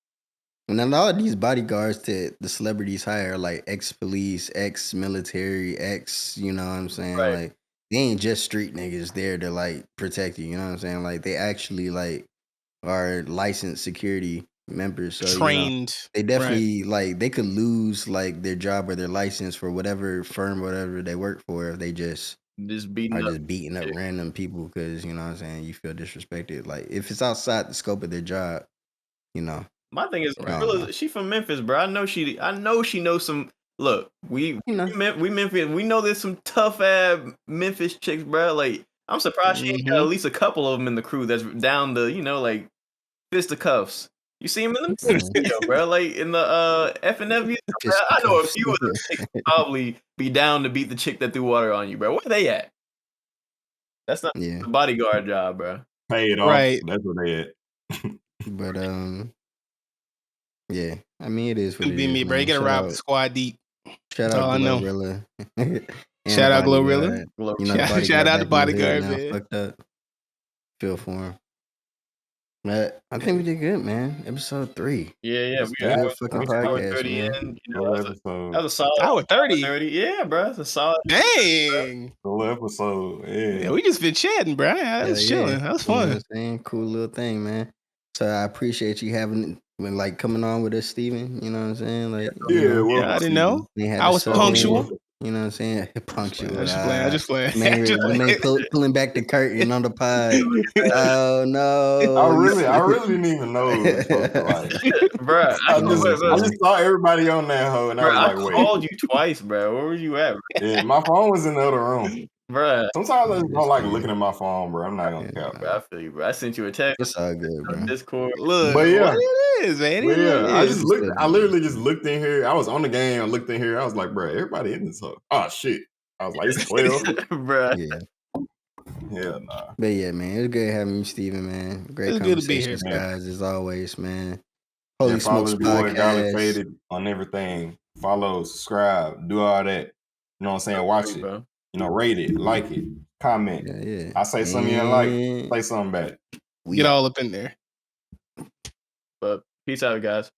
And a lot of these bodyguards that the celebrities hire, like ex-police, ex-military, you know what I'm saying? Right. Like, they ain't just street niggas there to like protect you. You know what I'm saying? Like they actually like are licensed security members. So Trained. they Right. definitely like they could lose like their job or their license for whatever firm, whatever they work for, if they just beating are up. just beating up random people because you know what I'm saying, you feel disrespected. Like if it's outside the scope of their job, you know. My thing is, I don't know. she from Memphis, bro. I know she knows some. Look, we Memphis. We know there's some tough ass Memphis chicks, bro. Like I'm surprised she ain't got at least a couple of them in the crew that's down the, like fisticuffs. You see him in the music video, bro. Like in the F&F music, bro. I know a few of them chicks would probably be down to beat the chick that threw water on you, bro. Where they at? That's not the bodyguard job, bro. Pay it off. Right. That's where they at. But yeah. I mean, it is what it Be is. me, bro. You gotta ride with the squad deep. Shout That's out all I know. Glorilla. Shout out Glorilla. You know, the Shout out to bodyguard bodyguard, now man. fucked up. Feel for him. But I think we did good, man. Episode 3. Yeah. It's a good fucking podcast, man. That was a solid hour 30. Yeah, bro. It's a solid. Dang. Cool episode. Yeah, we just been chatting, bro. That was chilling. That was You know what fun. I'm saying? Cool little thing, man. So I appreciate you like coming on with us, Steven. You know what I'm saying? Like, yeah, I didn't know. I was punctual. You know what I'm saying? Punctual. I just playing. Man, pulling back the curtain on the pod. Oh no! I really didn't even know it was supposed to like. Bro, I just saw everybody on that hoe, and I was like, "Wait." I called you twice, bro. Where were you at? Bro? Yeah, my phone was in the other room, bro. Sometimes I just don't like looking at my phone, bro. I'm not gonna count. Bro, I feel you, bro. I sent you a text. It's all good, bro. Discord. Look, but yeah, what it is, man. But yeah, I just looked. I literally just looked in here. I was on the game. I looked in here. I was like, bro, everybody in this hoe. Oh shit! I was like, it's 12, bro. Yeah, nah. But yeah, man, it was good having you, Steven, man. Great conversations, guys, as always, man. Holy follow Smokes your boy Podcast. Garlic Faded on everything. Follow, subscribe, do all that. You know what I'm saying? Watch it. Bro. You know, rate it, like it, comment. Yeah. I say something you like, say something back. Get all up in there. But peace out, guys.